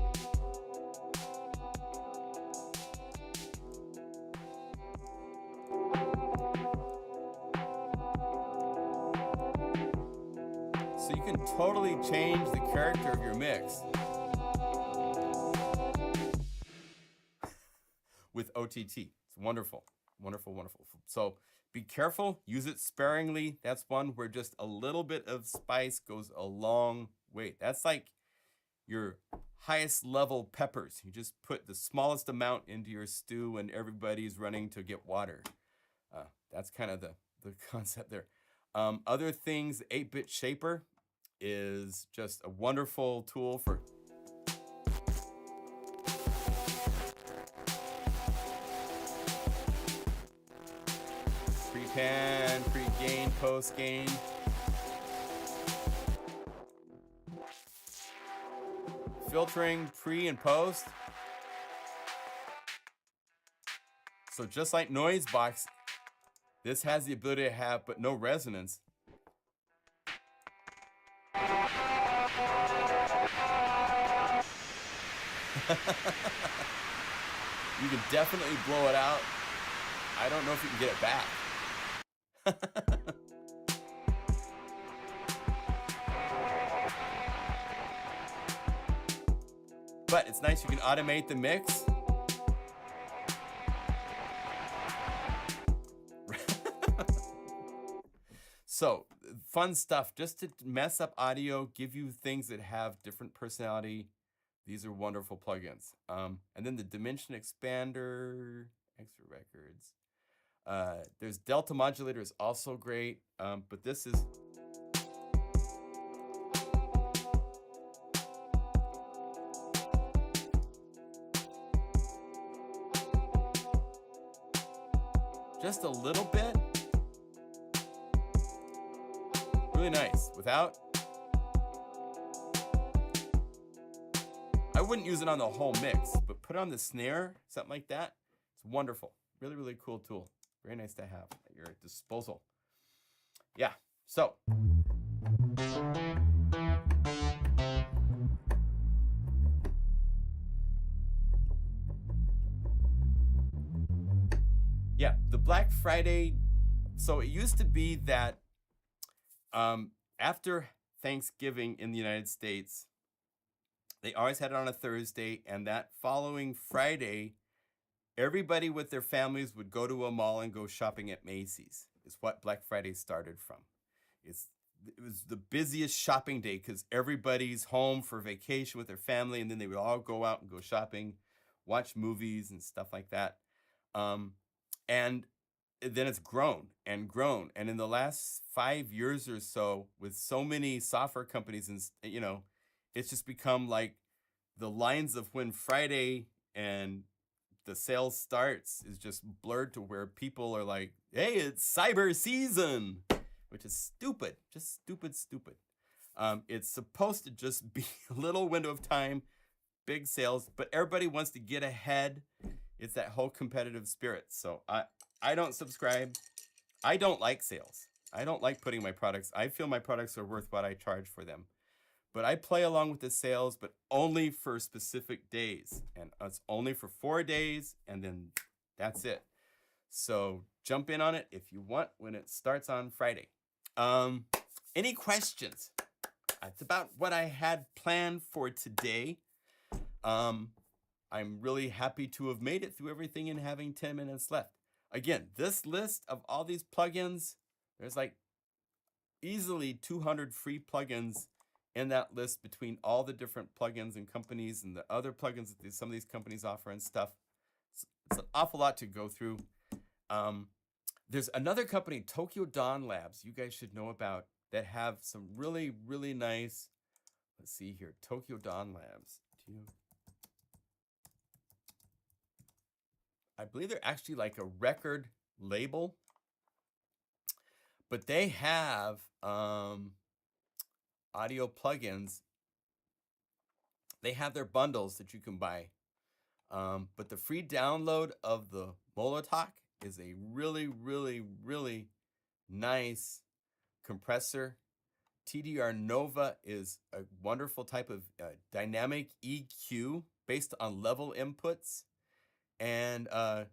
Totally change the character of your mix with OTT. It's wonderful, wonderful, wonderful. So be careful, use it sparingly. That's one where just a little bit of spice goes a long way. That's like your highest level peppers. You just put the smallest amount into your stew and everybody's running to get water. That's kind of the concept there. Other things, 8-bit shaper is just a wonderful tool for pan, pre-gain, post-gain. Filtering pre and post. So just like Noise Box, this has the ability to have but no resonance. You can definitely blow it out. I don't know if you can get it back. But it's nice, you can automate the mix. So, fun stuff, just to mess up audio, give you things that have different personality. These are wonderful plugins. And then the DimensionExpander, Xfer Records. There's Delta Modulator is also great, but this is just a little bit. Really nice. Without, I wouldn't use it on the whole mix, but put it on the snare, something like that. It's wonderful. Really, really cool tool. Very nice to have at your disposal. Yeah, so. Yeah, the Black Friday, so it used to be that after Thanksgiving in the United States, they always had it on a Thursday, and that following Friday, everybody with their families would go to a mall and go shopping at Macy's. Is what Black Friday started from. It was the busiest shopping day because everybody's home for vacation with their family, and then they would all go out and go shopping, watch movies and stuff like that. And then it's grown and grown. And in the last 5 years or so, with so many software companies, and it's just become like the lines of when Friday and the sales starts is just blurred to where people are like, hey, it's cyber season, which is stupid, just stupid. It's supposed to just be a little window of time, big sales, but everybody wants to get ahead. It's that whole competitive spirit. So I don't subscribe. I don't like sales. I don't like putting my products. I feel my products are worth what I charge for them. But I play along with the sales, but only for specific days. And it's only for 4 days, and then that's it. So jump in on it if you want when it starts on Friday. Any questions? That's about what I had planned for today. I'm really happy to have made it through everything and having 10 minutes left. Again, this list of all these plugins, there's like easily 200 free plugins in that list between all the different plugins and companies and the other plugins that some of these companies offer and stuff. It's an awful lot to go through. There's another company, Tokyo Dawn Labs, you guys should know about, that have some really, really nice, let's see here, Tokyo Dawn Labs. I believe they're actually like a record label, but they have audio plugins. They have their bundles that you can buy. But the free download of the Molotok is a really, really, really nice compressor. TDR Nova is a wonderful type of dynamic EQ based on level inputs. And I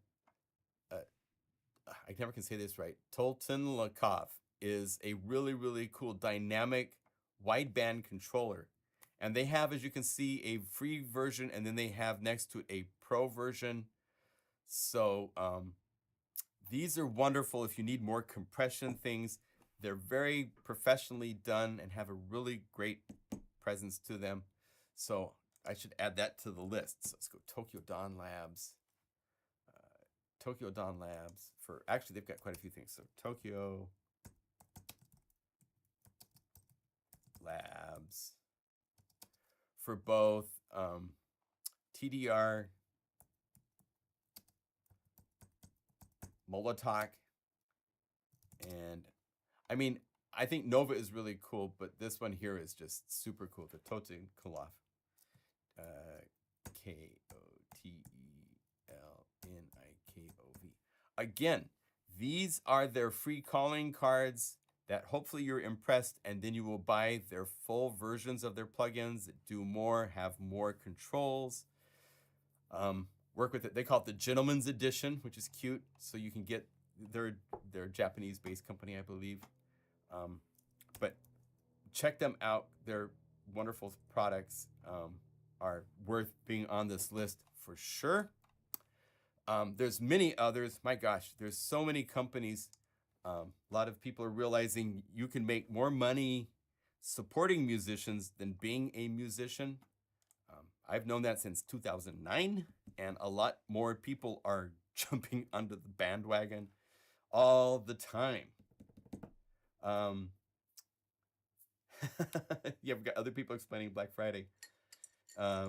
never can say this right. Toltenlikov is a really, really cool dynamic wideband controller. And they have, as you can see, a free version, and then they have next to it a pro version. So these are wonderful if you need more compression things. They're very professionally done and have a really great presence to them. So I should add that to the list. So let's go Tokyo Dawn Labs. Tokyo Dawn Labs for, actually they've got quite a few things. So Tokyo Labs for both TDR, Molotok, And I mean, I think Nova is really cool, but this one here is just super cool. The Totenkopf. Kotelnikov. Again, these are their free calling cards that hopefully you're impressed, and then you will buy their full versions of their plugins that do more, have more controls. Work with it. They call it the Gentleman's Edition, which is cute. So you can get they're a Japanese-based company, I believe. But check them out. They're wonderful products. Are worth being on this list for sure. There's many others. My gosh, there's so many companies. A lot of people are realizing you can make more money supporting musicians than being a musician. I've known that since 2009, and a lot more people are jumping onto the bandwagon all the time. Yeah, we've got other people explaining Black Friday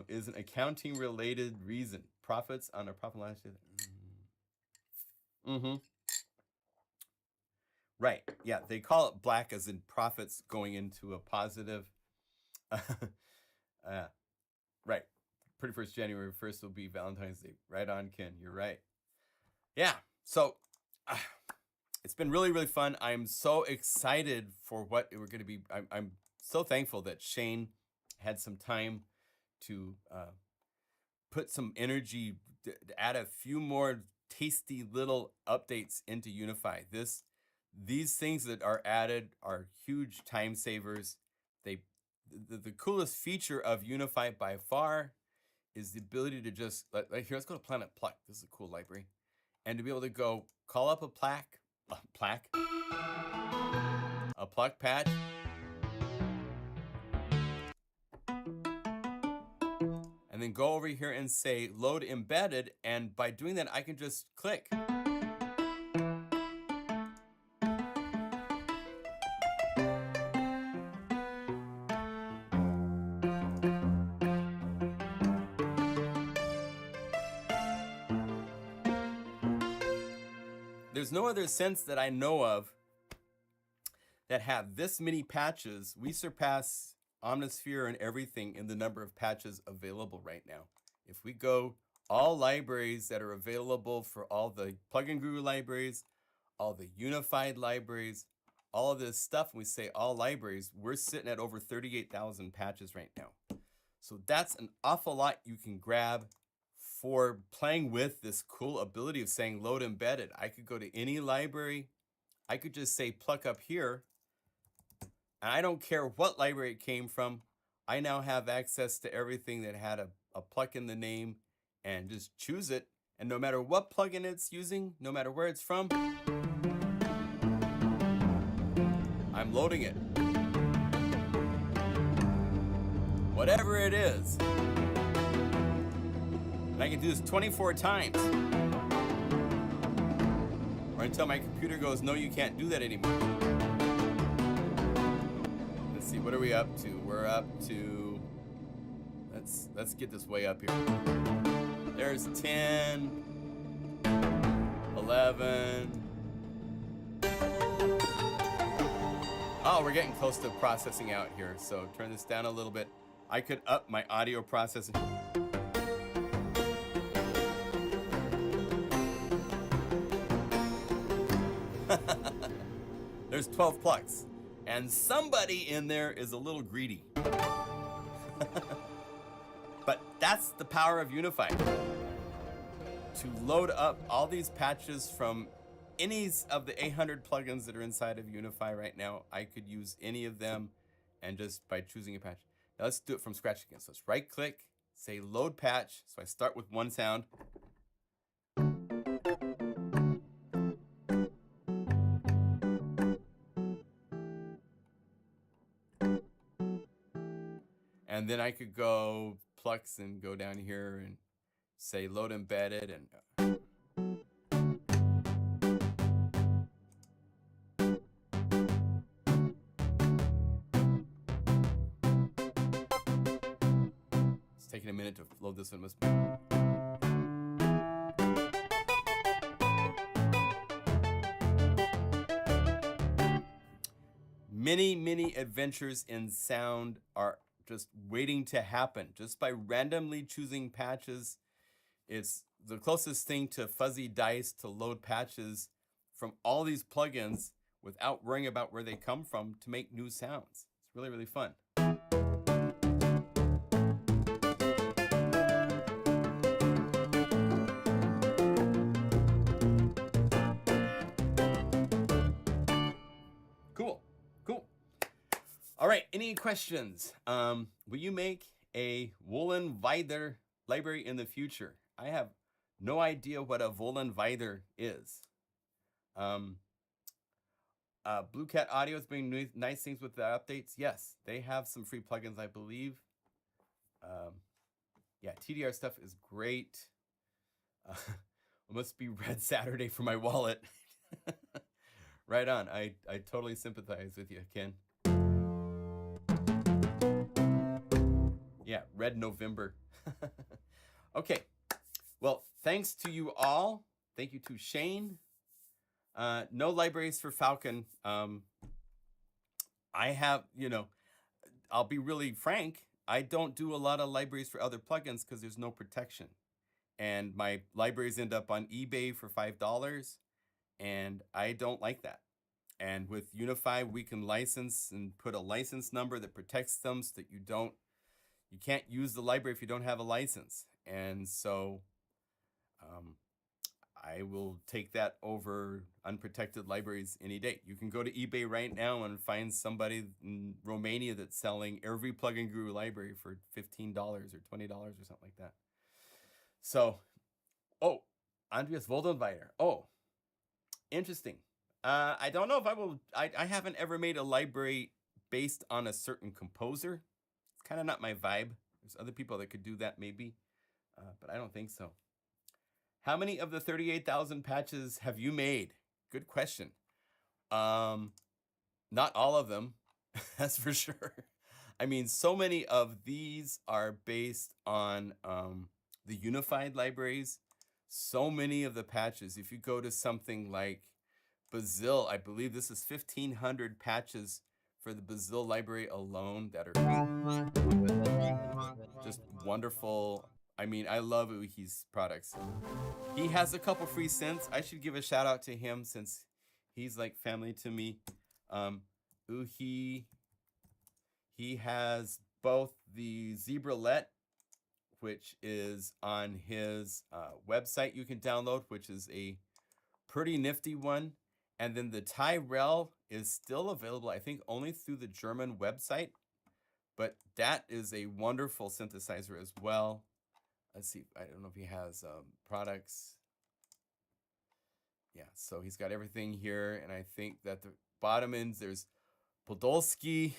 is an accounting related reason. Profits on a profit last year. Right. Yeah, they call it black as in profits going into a positive. Right. 31st January 1st will be Valentine's Day. Right on, Ken. You're right. Yeah. So it's been really, really fun. I'm so excited for what we're going to be. I'm so thankful that Shane had some time to put some energy to add a few more tasty little updates into Unify. These things that are added are huge time savers. The coolest feature of Unify by far is the ability to just, like here, let's go to Planet Pluck. This is a cool library. And to be able to go call up a pluck patch. And then go over here and say load embedded. And by doing that, I can just click. There's no other sense that I know of that have this many patches. We surpass Omnisphere and everything in the number of patches available right now. If we go all libraries that are available for all the plugin guru libraries, all the unified libraries, all of this stuff, and we say all libraries, we're sitting at over 38,000 patches right now. So that's an awful lot you can grab for playing with this cool ability of saying load embedded. I could go to any library. I could just say pluck up here. And I don't care what library it came from. I now have access to everything that had a pluck in the name and just choose it. And no matter what plugin it's using, no matter where it's from, I'm loading it. Whatever it is. And I can do this 24 times. Or until my computer goes, no, you can't do that anymore. Let's see, what are we up to? We're up to, let's get this way up here. There's 10, 11. Oh, we're getting close to processing out here. So turn this down a little bit. I could up my audio processing. There's 12 plucks, and somebody in there is a little greedy. But that's the power of Unify. To load up all these patches from any of the 800 plugins that are inside of Unify right now. I could use any of them, and just by choosing a patch. Now let's do it from scratch again. So let's right click, say load patch. So I start with one sound. And then I could go Plux and go down here and say load embedded and it's taking a minute to load this one. Many adventures in sound are just waiting to happen. Just by randomly choosing patches, it's the closest thing to fuzzy dice to load patches from all these plugins without worrying about where they come from to make new sounds. It's really fun. Cool. All right, any questions? Will you make a Wollenweider library in the future? I have no idea what a Wollenweider is. Blue Cat Audio is doing nice things with the updates. Yes, they have some free plugins, I believe. Yeah, TDR stuff is great. It must be Red Saturday for my wallet. Right on. I totally sympathize with you, Ken. Yeah, Red November. Okay. Well, thanks to you all. Thank you to Shane. No libraries for Falcon. I have, I'll be really frank. I don't do a lot of libraries for other plugins because there's no protection. And my libraries end up on eBay for $5. And I don't like that. And with Unify, we can license and put a license number that protects them so that you can't use the library if you don't have a license. And so I will take that over unprotected libraries any day. You can go to eBay right now and find somebody in Romania that's selling every plugin guru library for $15 or $20 or something like that. So, Andreas Woldenweider. Oh, interesting. I don't know if I will. I haven't ever made a library based on a certain composer. It's kind of not my vibe. There's other people that could do that maybe, but I don't think so. How many of the 38,000 patches have you made? Good question. Not all of them, that's for sure. I mean, so many of these are based on the unified libraries. So many of the patches, if you go to something like Bazil, I believe this is 1,500 patches for the Bazil library alone that are just wonderful. I mean, I love Uhi's products. He has a couple free synths. I should give a shout out to him since he's like family to me. Uhi, he has both the Zebralet, which is on his website you can download, which is a pretty nifty one. And then the Tyrell is still available, I think, only through the German website. But that is a wonderful synthesizer as well. Let's see. I don't know if he has products. Yeah, so he's got everything here. And I think that the bottom ends, there's Podolsky,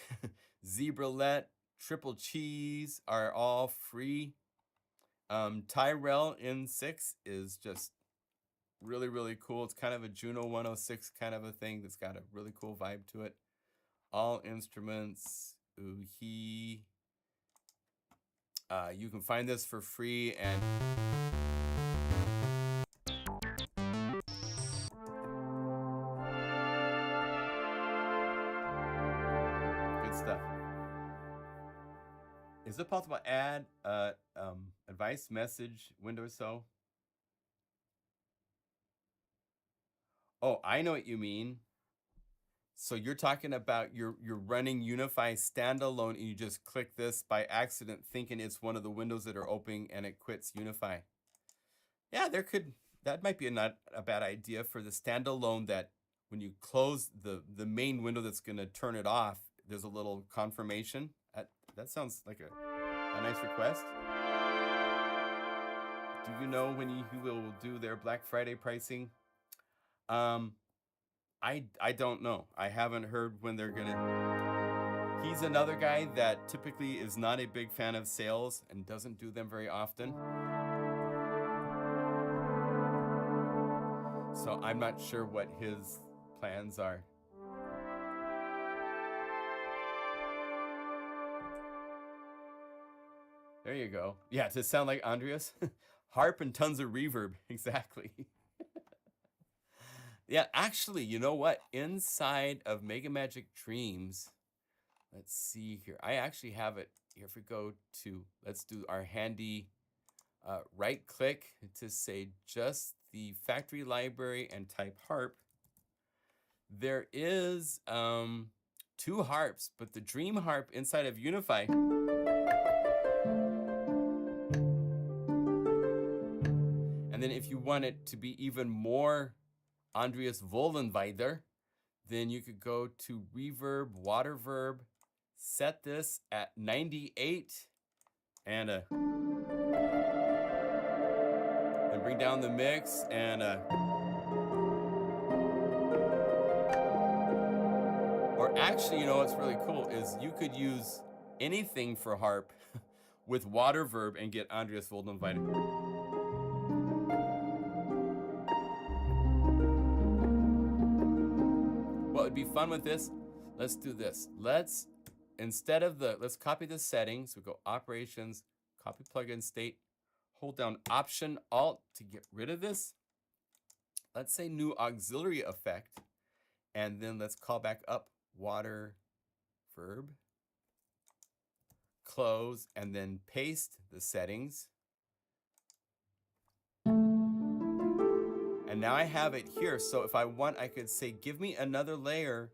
Zebralet, Triple Cheese are all free. Tyrell N6 is just really cool. It's kind of a Juno 106 kind of a thing that's got a really cool vibe to it. All instruments. Uhi. You can find this for free and good stuff. Is it possible to add advice message window or so? Oh, I know what you mean. So you're talking about you're running Unify standalone and you just click this by accident thinking it's one of the windows that are opening and it quits Unify. Yeah, that might be not a bad idea for the standalone, that when you close the main window that's going to turn it off, there's a little confirmation. That sounds like a nice request. Do you know when you will do their Black Friday pricing? I don't know. I haven't heard when they're gonna. He's another guy that typically is not a big fan of sales and doesn't do them very often. So I'm not sure what his plans are. There you go. Yeah, to sound like Andreas. Harp and tons of reverb. Exactly. Yeah, actually, you know what? Inside of Mega Magic Dreams, let's see here. I actually have it here. If we go to, let's do our handy right click to say just the factory library and type harp. There is 2 harps, but the Dream harp inside of Unify. And then if you want it to be even more Andreas Vollenweider, then you could go to Reverb, Waterverb, set this at 98, and bring down the mix, and or actually, you know what's really cool is you could use anything for harp with Waterverb and get Andreas Vollenweider. What would be fun with this? Let's do this. Let's copy the settings. We go Operations, copy plugin state, hold down Option Alt to get rid of this. Let's say new auxiliary effect, and then let's call back up Waterverb, close, and then paste the settings. And now I have it here. So if I want, I could say, give me another layer.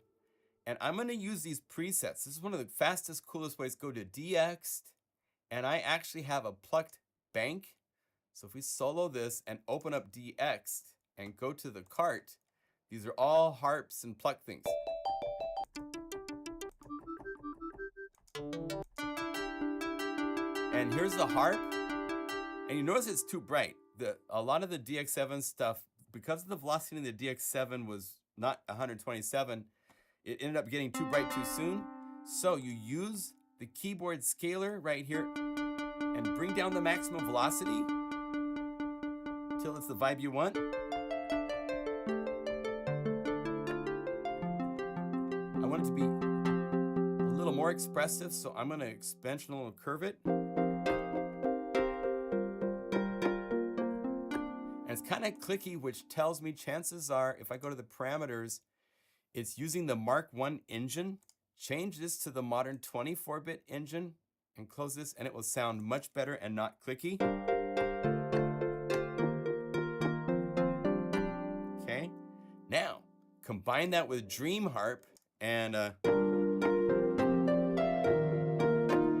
And I'm going to use these presets. This is one of the fastest, coolest ways. Go to DX, and I actually have a plucked bank. So if we solo this and open up DX and go to the cart, these are all harps and pluck things. And here's the harp. And you notice it's too bright. A lot of the DX7 stuff, because the velocity in the DX7 was not 127, it ended up getting too bright too soon. So you use the keyboard scaler right here and bring down the maximum velocity till it's the vibe you want. I want it to be a little more expressive, so I'm going to expansional curve it. And it's kind of clicky, which tells me chances are, if I go to the parameters, it's using the Mark I engine. Change this to the modern 24-bit engine and close this, and it will sound much better and not clicky. Okay, now combine that with Dream Harp, and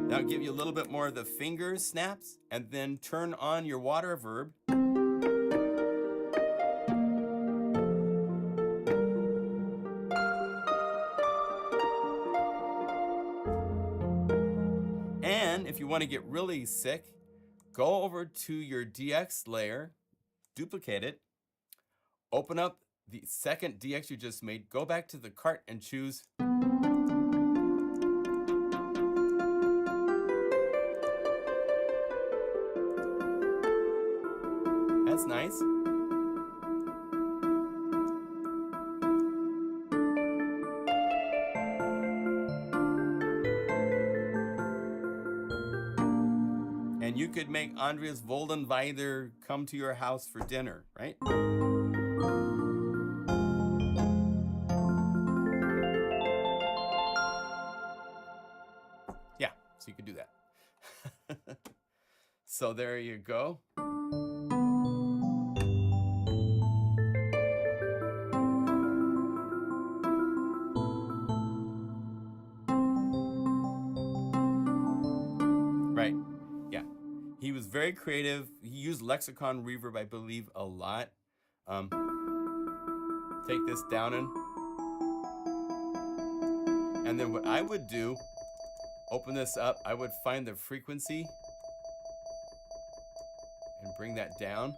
that'll give you a little bit more of the finger snaps, and then turn on your Waterverb. If you want to get really sick, go over to your DX layer, duplicate it, open up the second DX you just made, go back to the cart and choose that's nice. And you could make Andreas Vollenweider come to your house for dinner, right? Yeah, so you could do that. So there you go. Right. Yeah. He was very creative. He used lexicon reverb, I believe, a lot. Take this down and then what I would do, open this up, I would find the frequency and bring that down.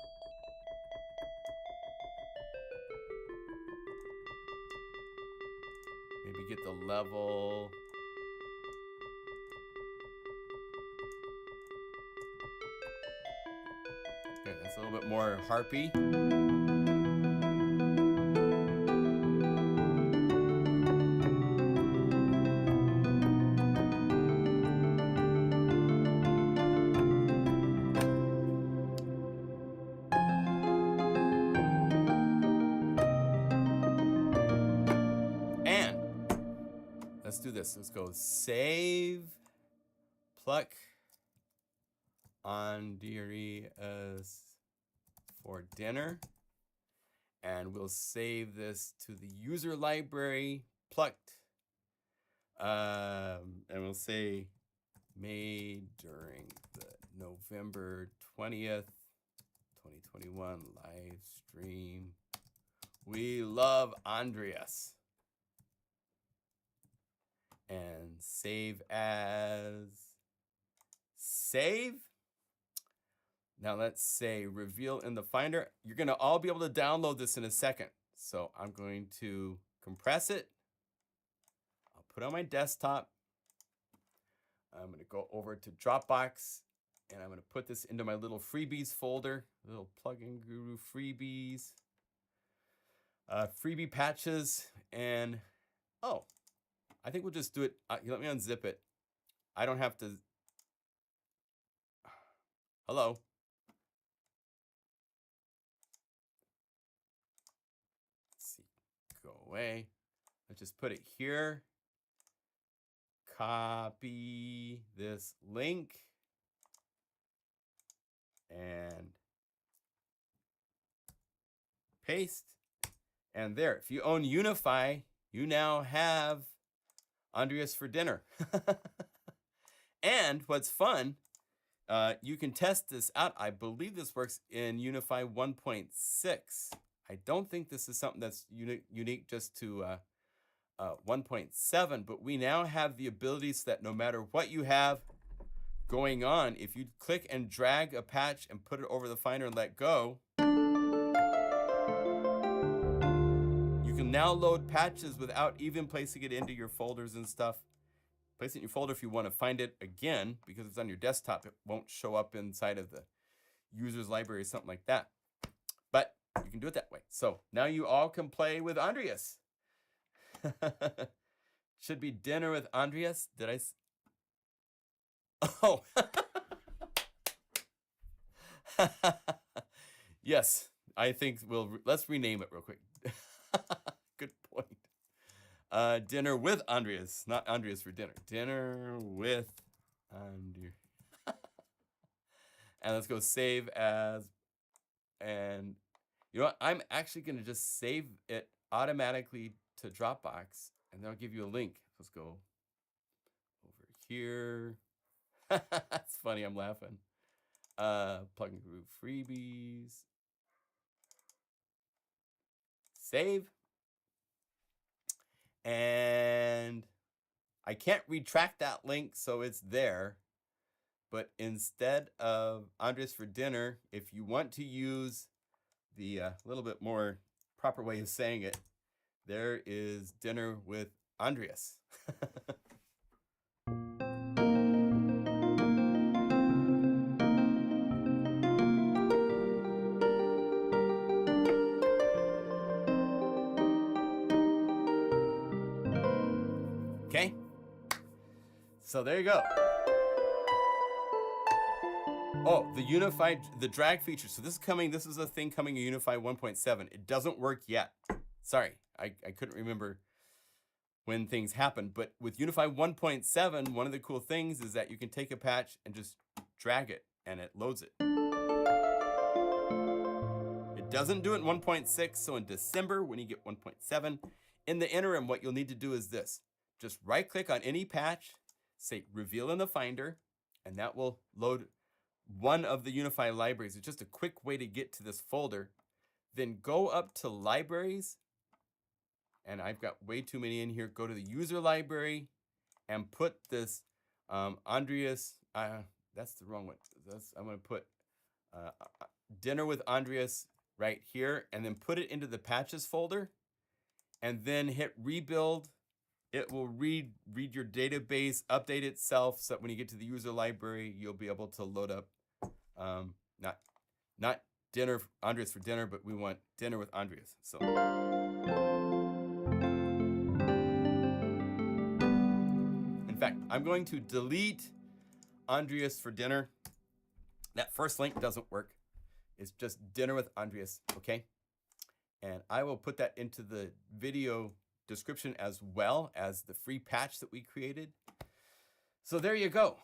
Maybe get the level. Okay, that's a little bit more harpy. let's do this. Let's go save, pluck, Andreas for dinner. And we'll save this to the user library, plucked. And we'll say made during the November 20th, 2021 live stream. We love Andreas. And save as save. Now let's say reveal in the Finder. You're gonna all be able to download this in a second. So I'm going to compress it. I'll put it on my desktop. I'm gonna go over to Dropbox and I'm gonna put this into my little freebies folder, little plugin guru freebies, freebie patches, and oh, I think we'll just do it. Let me unzip it. I don't have to. Hello. Go away. Let's just put it here. Copy this link. And paste. And there. If you own Unify, you now have Andreas for dinner. And what's fun, you can test this out. I believe this works in Unify 1.6. I don't think this is something that's unique just to 1.7, but we now have the ability so that no matter what you have going on, if you click and drag a patch and put it over the Finder and let go, you can now load patches without even placing it into your folders and stuff. Place it in your folder if you want to find it again, because if it's on your desktop, it won't show up inside of the user's library or something like that. But you can do it that way. So now you all can play with Andreas. Should be dinner with Andreas. Did I? Oh. Yes, I think let's rename it real quick. Good point. Dinner with Andreas, not Andreas for dinner. Dinner with Andreas. And let's go save as, and you know what? I'm actually going to just save it automatically to Dropbox, and then I'll give you a link. Let's go over here. That's funny. I'm laughing. Plugin group freebies. Save. And I can't retract that link, so it's there. But instead of Andreas for dinner, if you want to use the little bit more proper way of saying it, there is dinner with Andreas. Okay, so there you go. Oh, the unified, the drag feature. So this is a thing coming in Unify 1.7. It doesn't work yet. Sorry, I couldn't remember when things happened. But with Unify 1.7, one of the cool things is that you can take a patch and just drag it and it loads it. It doesn't do it in 1.6, so in December when you get 1.7, in the interim, what you'll need to do is this. Just right click on any patch, say reveal in the Finder, and that will load one of the Unify libraries. It's just a quick way to get to this folder. Then go up to libraries, and I've got way too many in here. Go to the user library and put this Andreas, that's the wrong one. I'm gonna put dinner with Andreas right here, and then put it into the patches folder, and then hit rebuild. It will read your database, update itself, so that when you get to the user library, you'll be able to load up, not dinner Andreas for dinner, but we want dinner with Andreas. So in fact, I'm going to delete Andreas for dinner. That first link doesn't work. It's just dinner with Andreas, okay? And I will put that into the video description as well as the free patch that we created. So there you go.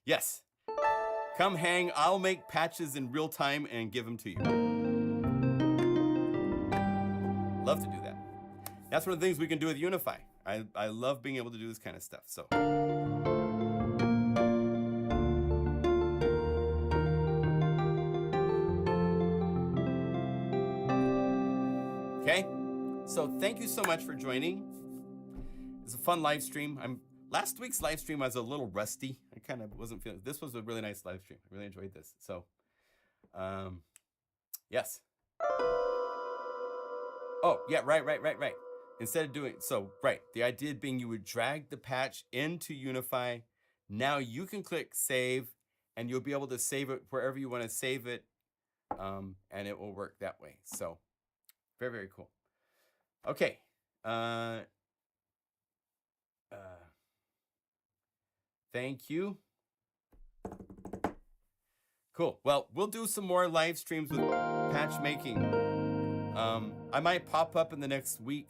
Yes, come hang. I'll make patches in real time and give them to you. Love to do that. That's one of the things we can do with Unify. I love being able to do this kind of stuff. So. Okay, so thank you so much for joining. It's a fun live stream. Last week's live stream I was a little rusty. I kind of wasn't feeling. This was a really nice live stream. I really enjoyed this. So, yes. Oh yeah, right. Instead of doing so, right. The idea being you would drag the patch into Unify. Now you can click save, and you'll be able to save it wherever you want to save it, and it will work that way. So. Very, very cool. Okay. Thank you. Cool. Well, we'll do some more live streams with patch making. I might pop up in the next week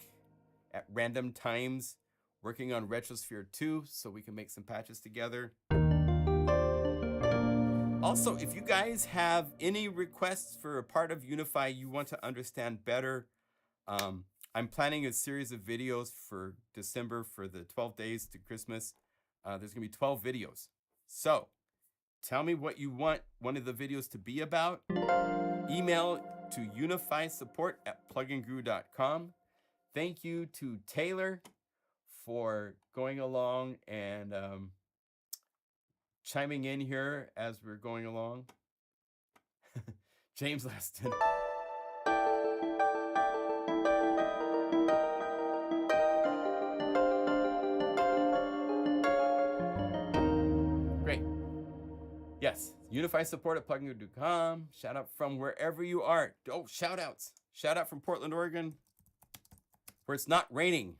at random times working on Retrosphere 2 so we can make some patches together. Also, if you guys have any requests for a part of Unify you want to understand better, I'm planning a series of videos for December for the 12 days to Christmas. There's going to be 12 videos. So tell me what you want one of the videos to be about. Email to unifysupport@plugandguru.com. Thank you to Taylor for going along and chiming in here as we're going along. James Laston. Great. Yes, Unify support at plugandguru.com. Shout out from wherever you are. Oh, shout outs. Shout out from Portland, Oregon, where it's not raining,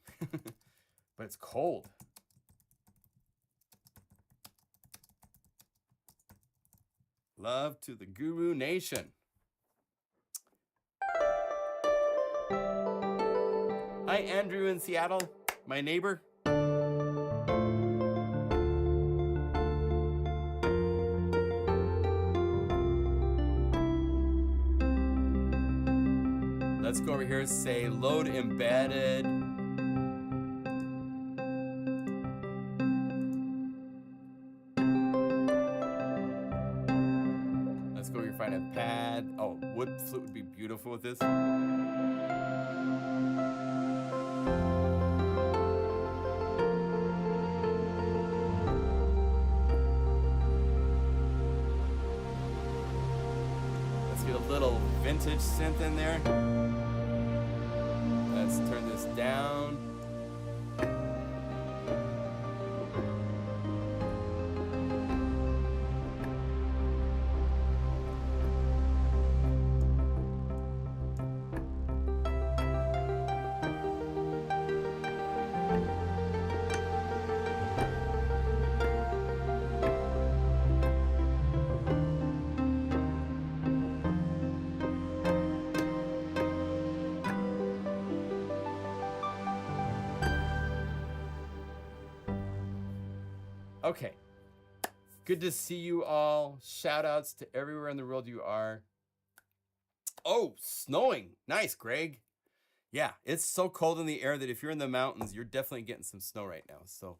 but it's cold. Love to the Guru Nation. Hi, Andrew in Seattle, my neighbor. Let's go over here and say load embedded. Let's go here, find a pad. Oh, wood flute would be beautiful with this. Let's get a little vintage synth in there. Let's turn this down. Okay, good to see you all. Shout outs to everywhere in the world you are. Oh, snowing. Nice, Greg. Yeah, it's so cold in the air that if you're in the mountains, you're definitely getting some snow right now. So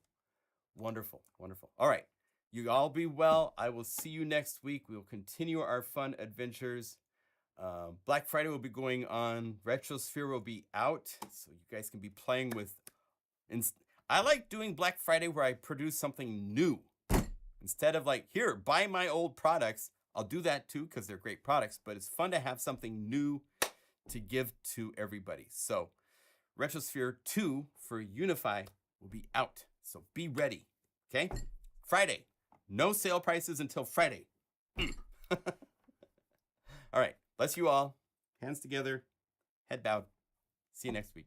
wonderful, wonderful. All right, you all be well. I will see you next week. We will continue our fun adventures. Black Friday will be going on. Retrosphere will be out, so you guys can be playing with. I like doing Black Friday where I produce something new. Instead of like, here, buy my old products. I'll do that too because they're great products, but it's fun to have something new to give to everybody. So Retrosphere 2 for Unify will be out. So be ready, okay? Friday, no sale prices until Friday. All right, bless you all. Hands together, head bowed. See you next week.